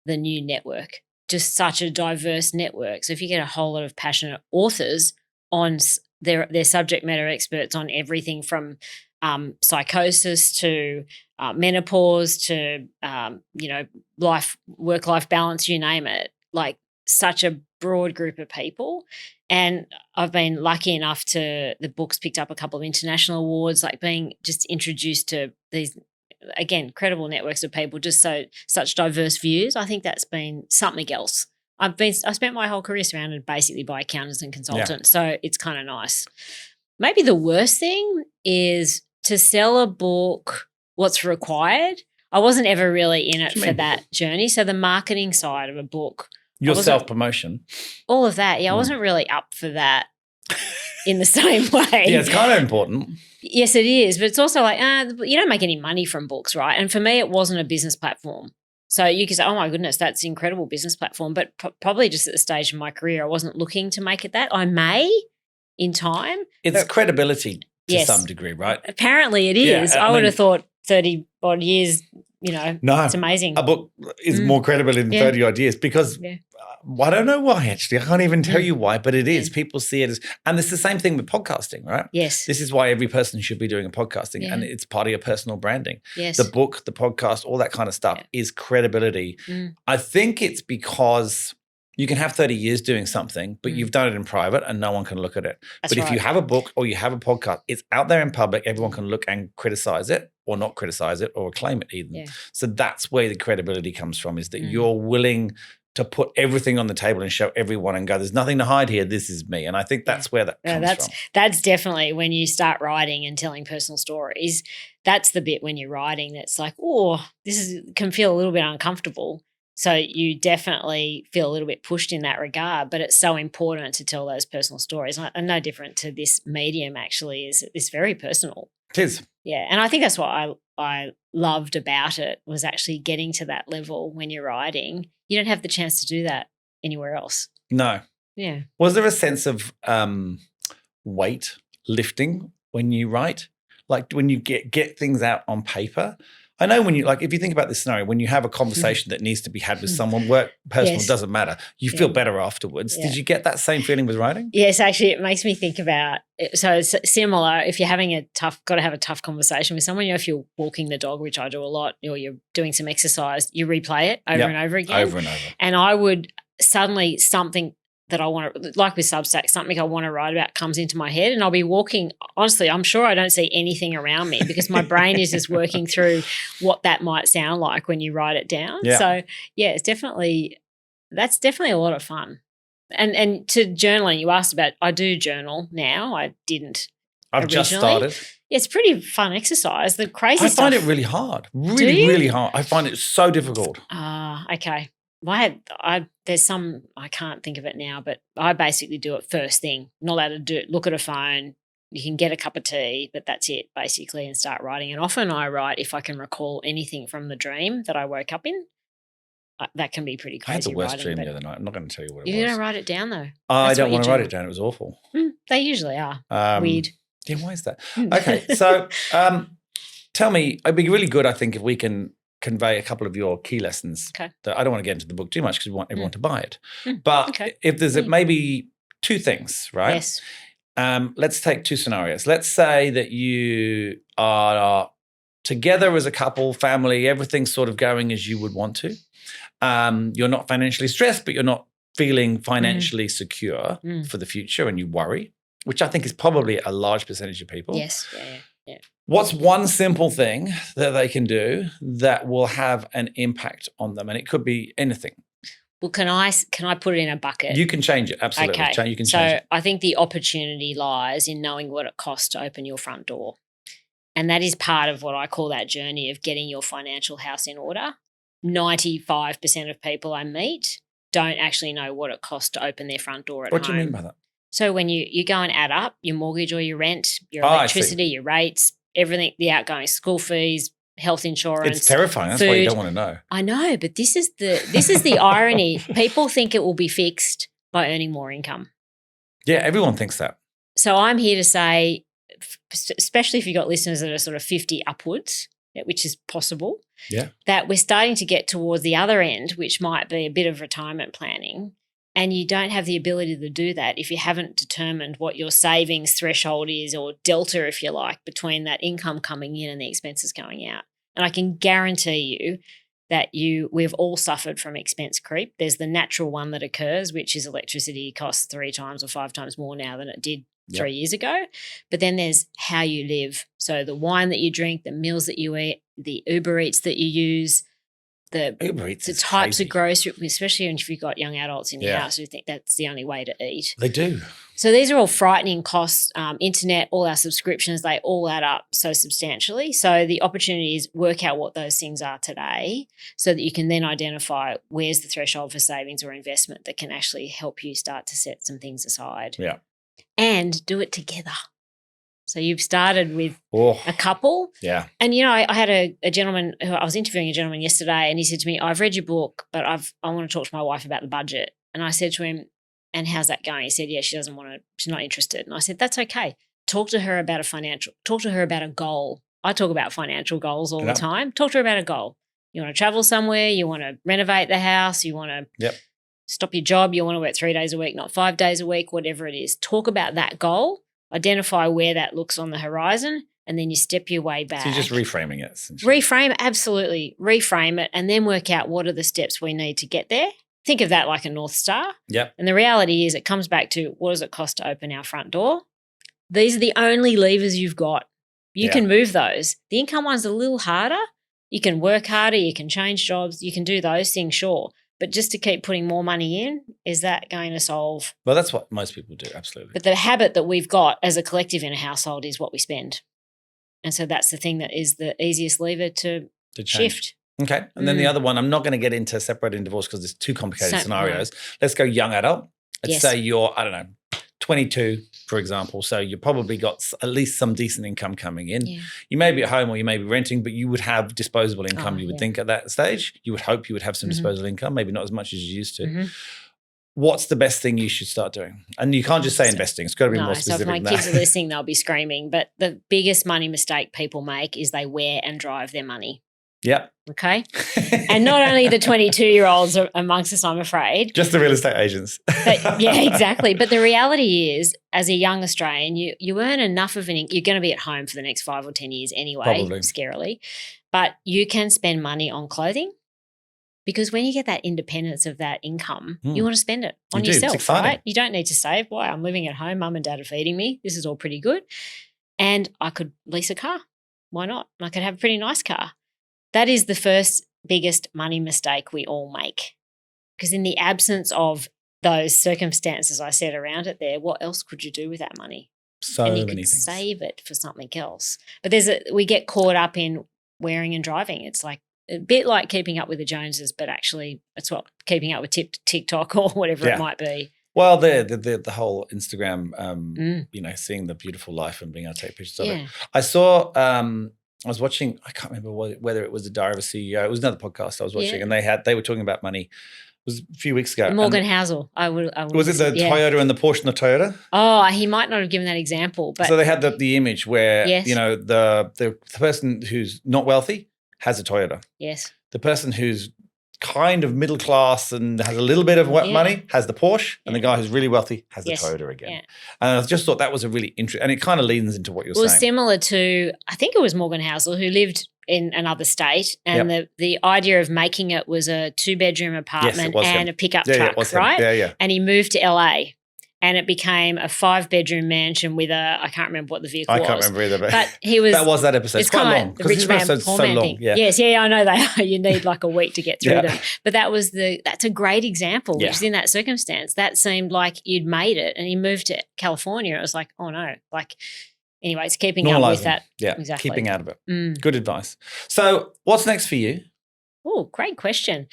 the new network. Just such a diverse network. So if you get a whole lot of passionate authors on their subject matter experts on everything from psychosis to menopause to work-life balance, you name it, like such a broad group of people. And I've been lucky enough the book's picked up a couple of international awards, like being just introduced to these, again, credible networks of people, just such diverse views. I think that's been something else. I spent my whole career surrounded basically by accountants and consultants, so it's kind of nice. Maybe the worst thing is to sell a book, what's required. I wasn't ever really in it for that journey. So the marketing side of a book, your self-promotion. All of that. Yeah, I wasn't really up for that in the same way. Yeah, it's kind of important. Yes, it is. But it's also like, you don't make any money from books, right? And for me, it wasn't a business platform. So you could say, oh, my goodness, that's an incredible business platform. But probably just at the stage of my career, I wasn't looking to make it that. I may in time. It's credibility to some degree, right? Apparently it is. I would have thought 30-odd years, it's amazing. A book is more credible in 30-odd years because I don't know why, actually. I can't even tell you why, but it is. People see it as – and it's the same thing with podcasting, right? Yes. This is why every person should be doing a podcasting, and it's part of your personal branding. Yes. The book, the podcast, all that kind of stuff is credibility. I think it's because you can have 30 years doing something, but you've done it in private and no one can look at it. But if you have a book or you have a podcast, it's out there in public. Everyone can look and criticize it or not criticize it or acclaim it even. Yeah. So that's where the credibility comes from, is that you're willing to put everything on the table and show everyone and go, there's nothing to hide here. This is me. And I think that's where that comes from. That's definitely when you start writing and telling personal stories. That's the bit when you're writing that's like, oh, can feel a little bit uncomfortable. So you definitely feel a little bit pushed in that regard, but it's so important to tell those personal stories. And no different to this medium actually is it's very personal. It is. Yeah, and I think that's what I loved about it, was actually getting to that level when you're writing. You don't have the chance to do that anywhere else. No. Yeah. Was there a sense of weight lifting when you write? Like when you get things out on paper? I know when you if you think about this scenario, when you have a conversation that needs to be had with someone, work, personal, Yes. doesn't matter. You feel better afterwards. Yeah. Did you get that same feeling with writing? Yes, actually, it makes me think about so it's similar. If you're having got to have a tough conversation with someone, if you're walking the dog, which I do a lot, or you're doing some exercise, you replay it over and over again. Over and over. And I would suddenly something that I want to, like with Substack, something I want to write about comes into my head and I'll be walking. Honestly, I'm sure I don't see anything around me because my brain is just working through what that might sound like when you write it down. Yeah. So, yeah, that's definitely a lot of fun. And to journaling, you asked about, I do journal now. I didn't I've originally. just started. Yeah, it's a pretty fun exercise. The crazy I stuff. find it really hard. Really hard. I find it so difficult. Okay. There's some, I can't think of it now, but I basically do it first thing. Not allowed to look at a phone. You can get a cup of tea, but that's it basically, and start writing. And often I write if I can recall anything from the dream that I woke up in. That can be pretty crazy. I had the worst writing, dream the other night. I'm not going to tell you what it was. You're going to write it down though. I don't want to write it down. It was awful. They usually are. Weird. Yeah, why is that? Okay, so tell me, it'd be really good, I think, if we can convey a couple of your key lessons. Okay. That I don't want to get into the book too much because we want everyone to buy it. But if there's maybe two things, right? Yes. Let's take two scenarios. Let's say that you are together as a couple, family, everything's sort of going as you would want to. You're not financially stressed, but you're not feeling financially secure for the future and you worry, which I think is probably a large percentage of people. Yes. Yeah. What's one simple thing that they can do that will have an impact on them? And it could be anything. Well, can I put it in a bucket? You can change it, absolutely. Okay. You can change it. So I think the opportunity lies in knowing what it costs to open your front door. And that is part of what I call that journey of getting your financial house in order. 95% of people I meet don't actually know what it costs to open their front door at home. What do you mean by that? So when you go and add up your mortgage or your rent, your electricity, your rates, everything, the outgoing school fees, health insurance. It's terrifying. That's food. why you don't want to know. I know, but this is the irony. People think it will be fixed by earning more income. Yeah, everyone thinks that. So I'm here to say, especially if you've got listeners that are sort of 50 upwards, which is possible, that we're starting to get towards the other end, which might be a bit of retirement planning. And you don't have the ability to do that if you haven't determined what your savings threshold is, or delta, if you like, between that income coming in and the expenses going out. And I can guarantee you that we've all suffered from expense creep. There's the natural one that occurs, which is electricity costs 3 times or 5 times more now than it did 3 years ago. But then there's how you live. So the wine that you drink, the meals that you eat, the Uber Eats that you use, the types of grocery, especially if you've got young adults in your house who think that's the only way to eat. They do. So these are all frightening costs. Internet, all our subscriptions, they all add up so substantially. So the opportunity is work out what those things are today so that you can then identify where's the threshold for savings or investment that can actually help you start to set some things aside. Yeah. And do it together. So you've started with a couple. Yeah. And, I had a gentleman who I was interviewing a gentleman yesterday, and he said to me, I've read your book, but I want to talk to my wife about the budget. And I said to him, and how's that going? He said, yeah, she's not interested. And I said, that's okay. Talk to her about a goal. I talk about financial goals all the time. Talk to her about a goal. You want to travel somewhere, you want to renovate the house, you want to stop your job, you want to work 3 days a week, not 5 days a week, whatever it is. Talk about that goal. Identify where that looks on the horizon, and then you step your way back. So you're just reframing it. Reframe it, absolutely. Reframe it, and then work out what are the steps we need to get there. Think of that like a North Star. Yep. And the reality is it comes back to what does it cost to open our front door? These are the only levers you've got. You can move those. The income one's a little harder. You can work harder. You can change jobs. You can do those things, sure. But just to keep putting more money in, is that going to solve? Well, that's what most people do, absolutely. But the habit that we've got as a collective in a household is what we spend. And so that's the thing that is the easiest lever to shift. Okay. And then the other one, I'm not going to get into separating divorce because there's two complicated scenarios. Let's go young adult. Let's say you're, 22, for example. So you probably got at least some decent income coming in. Yeah. You may be at home or you may be renting, but you would have disposable income, you would think at that stage. You would hope you would have some disposable income, maybe not as much as you used to. What's the best thing you should start doing? And you can't just say investing. It's got to be more specific. So if my kids are listening, they'll be screaming. But the biggest money mistake people make is they wear and drive their money. Yep. Okay. And not only the 22-year-olds amongst us, I'm afraid. Just the real estate agents. Yeah, exactly. But the reality is, as a young Australian, you earn enough of you're going to be at home for the next 5 or 10 years anyway, Probably. scarily. But you can spend money on clothing because when you get that independence of that income, you want to spend it on yourself, right? You don't need to save. Why? I'm living at home. Mum and dad are feeding me. This is all pretty good. And I could lease a car. Why not? I could have a pretty nice car. That is the first biggest money mistake we all make. Because in the absence of those circumstances I said around it there, what else could you do with that money? So and you many could things. Save it for something else. But we get caught up in wearing and driving. It's like a bit like keeping up with the Joneses, but actually it's what keeping up with TikTok or whatever it might be. Well, the whole Instagram, seeing the beautiful life and being able to take pictures of it. I saw, I was watching, I can't remember whether it was the Diary of a CEO. It was another podcast I was watching, and they were talking about money. It was a few weeks ago. Morgan Housel. Was it the Toyota and the Porsche and the Toyota? Oh, he might not have given that example, but so they had the image where the person who's not wealthy has a Toyota. Yes. The person who's kind of middle class and has a little bit of money has the Porsche, and the guy who's really wealthy has the Toyota again. Yeah. And I just thought that was a really interesting, and it kind of leans into what you're saying. Well, similar to, I think it was Morgan Housel who lived in another state, and the idea of making it was a 2-bedroom apartment and a pickup truck, right? Yeah. And he moved to LA. And it became a 5-bedroom mansion with I can't remember what the vehicle was. I can't remember either. But he was. That was that episode. It's quite long. The rich man, poor man thing. Yeah. Yes, I know they are. You need like a week to get through them. But that's a great example, which is in that circumstance. That seemed like you'd made it, and he moved to California. It was like, oh no. Anyway, it's keeping up with that. Yeah, exactly. Keeping out of it. Good advice. So what's next for you? Oh, great question.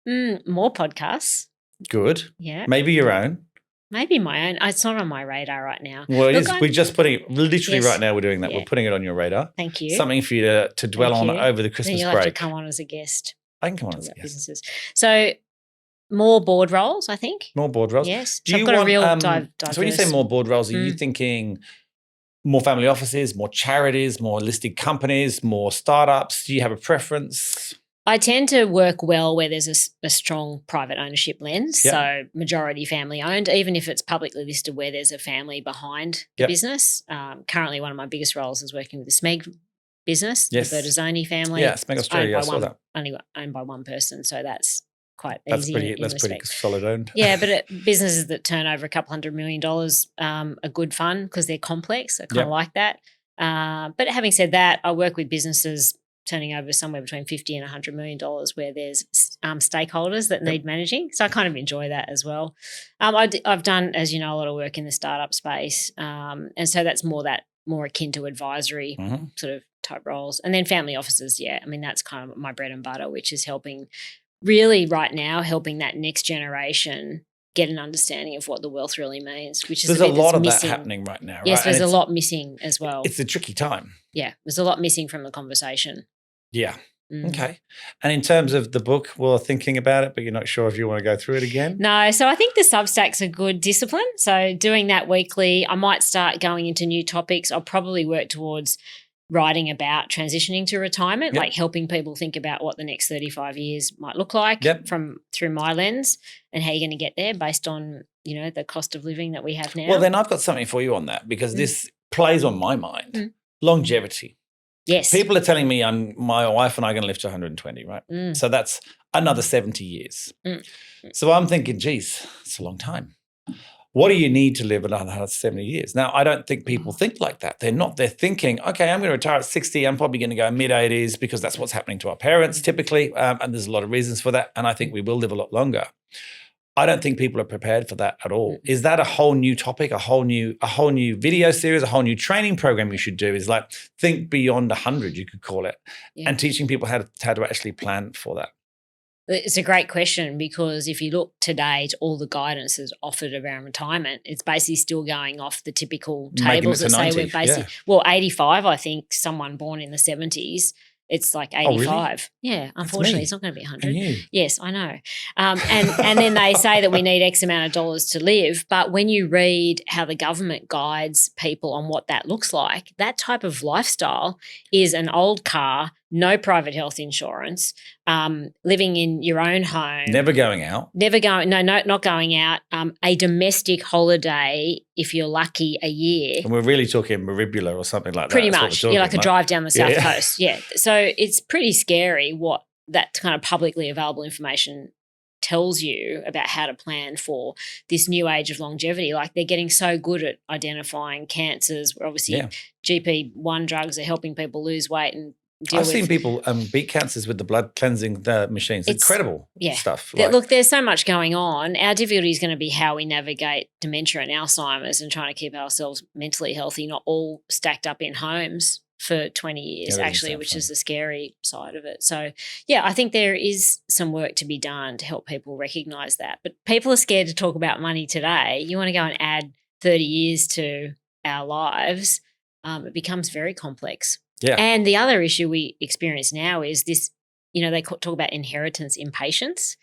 More podcasts. Good. Yeah. Maybe your own. Maybe my own. It's not on my radar right now. Well, it is. We're just putting it, literally right now we're doing that. Yeah. We're putting it on your radar. Thank you. Something for you to dwell on over the Christmas break. You'll have to come on as a guest. I can come on as a guest. Businesses. So more board roles, I think. More board roles? Yes. So I've got a real diverse. So when you say more board roles, are you thinking more family offices, more charities, more listed companies, more startups? Do you have a preference? I tend to work well where there's a strong private ownership lens, so majority family owned, even if it's publicly listed where there's a family behind the business. Currently, one of my biggest roles is working with the Smeg business, the Bertazzoni family. Yeah, Smeg Australia, I saw that. Only owned by one person, so that's quite easy. That's pretty solid owned. Yeah, but businesses that turn over $200 million are good fun because they're complex. I kind of like that. But having said that, I work with businesses turning over somewhere between $50 and $100 million where there's stakeholders that need managing. So I kind of enjoy that as well. I've done, as you know, a lot of work in the startup space. And so that's more akin to advisory sort of type roles. And then family offices, I mean, that's kind of my bread and butter, which is helping that next generation get an understanding of what the wealth really means, which is there's a lot of that happening right now, right? Yes, there's a lot missing as well. It's a tricky time. Yeah, there's a lot missing from the conversation. Yeah. Okay. And in terms of the book, we're thinking about it, but you're not sure if you want to go through it again? No. So I think the Substack's a good discipline. So doing that weekly, I might start going into new topics. I'll probably work towards writing about transitioning to retirement, like helping people think about what the next 35 years might look like through my lens and how you're going to get there based on, the cost of living that we have now. Well, then I've got something for you on that because this plays on my mind. Longevity. Yes. People are telling me my wife and I are going to live to 120, right? So that's another 70 years. So I'm thinking, geez, it's a long time. What do you need to live another 70 years? Now, I don't think people think like that. They're not. They're thinking, okay, I'm going to retire at 60. I'm probably going to go mid-80s because that's what's happening to our parents typically. And there's a lot of reasons for that. And I think we will live a lot longer. I don't think people are prepared for that at all. Is that a whole new topic, a whole new video series, a whole new training program you should do? Is like think beyond 100, you could call it, and teaching people how to actually plan for that. It's a great question because if you look today to all the guidance that's offered around retirement, it's basically still going off the typical tables that say we're basically, 85, I think someone born in the 70s, it's like 85. Oh, really? Yeah, unfortunately, it's not going to be 100. Yes, I know. And then they say that we need X amount of dollars to live. But when you read how the government guides people on what that looks like, that type of lifestyle is an old car, no private health insurance, living in your own home. Never going out. Not going out. A domestic holiday, if you're lucky, a year. And we're really talking Maribula or something like that. Pretty much. You're like a drive down the South Coast. Yeah. So it's pretty scary what that kind of publicly available information tells you about how to plan for this new age of longevity. Like they're getting so good at identifying cancers. Obviously, GP1 drugs are helping people lose weight and I've seen people beat cancers with the blood cleansing machines. It's incredible stuff. Look, there's so much going on. Our difficulty is going to be how we navigate dementia and Alzheimer's and trying to keep ourselves mentally healthy, not all stacked up in homes for 20 years, actually, which is the scary side of it. So, yeah, I think there is some work to be done to help people recognise that. But people are scared to talk about money today. You want to go and add 30 years to our lives, it becomes very complex. Yeah. And the other issue we experience now is this, they talk about inheritance impatience,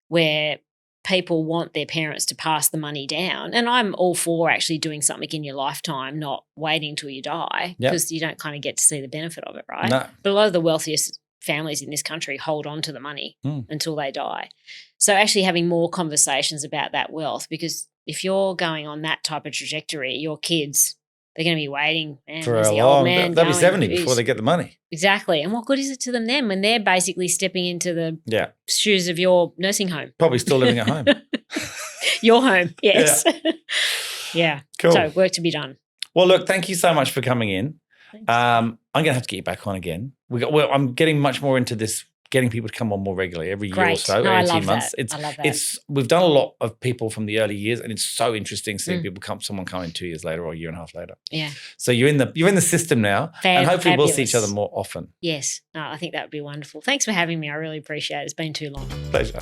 where people want their parents to pass the money down. And I'm all for actually doing something in your lifetime, not waiting till you die, because you don't kind of get to see the benefit of it, right? No. But a lot of the wealthiest families in this country hold on to the money until they die. So actually having more conversations about that wealth, because if you're going on that type of trajectory, your kids, they're going to be waiting for a long time. They'll be 70 before they get the money. Exactly. And what good is it to them then when they're basically stepping into the shoes of your nursing home? Probably still living at home. Your home, yes. Yeah. Cool. So work to be done. Well, look, thank you so much for coming in. I'm going to have to get you back on again. I'm getting much more into this, getting people to come on more regularly every year or so, 18 months. I love that. We've done a lot of people from the early years, and it's so interesting seeing someone come in 2 years later or a year and a half later. Yeah. So you're in the system now, and hopefully we'll see each other more often. Yes. No, I think that would be wonderful. Thanks for having me. I really appreciate it. It's been too long. Pleasure.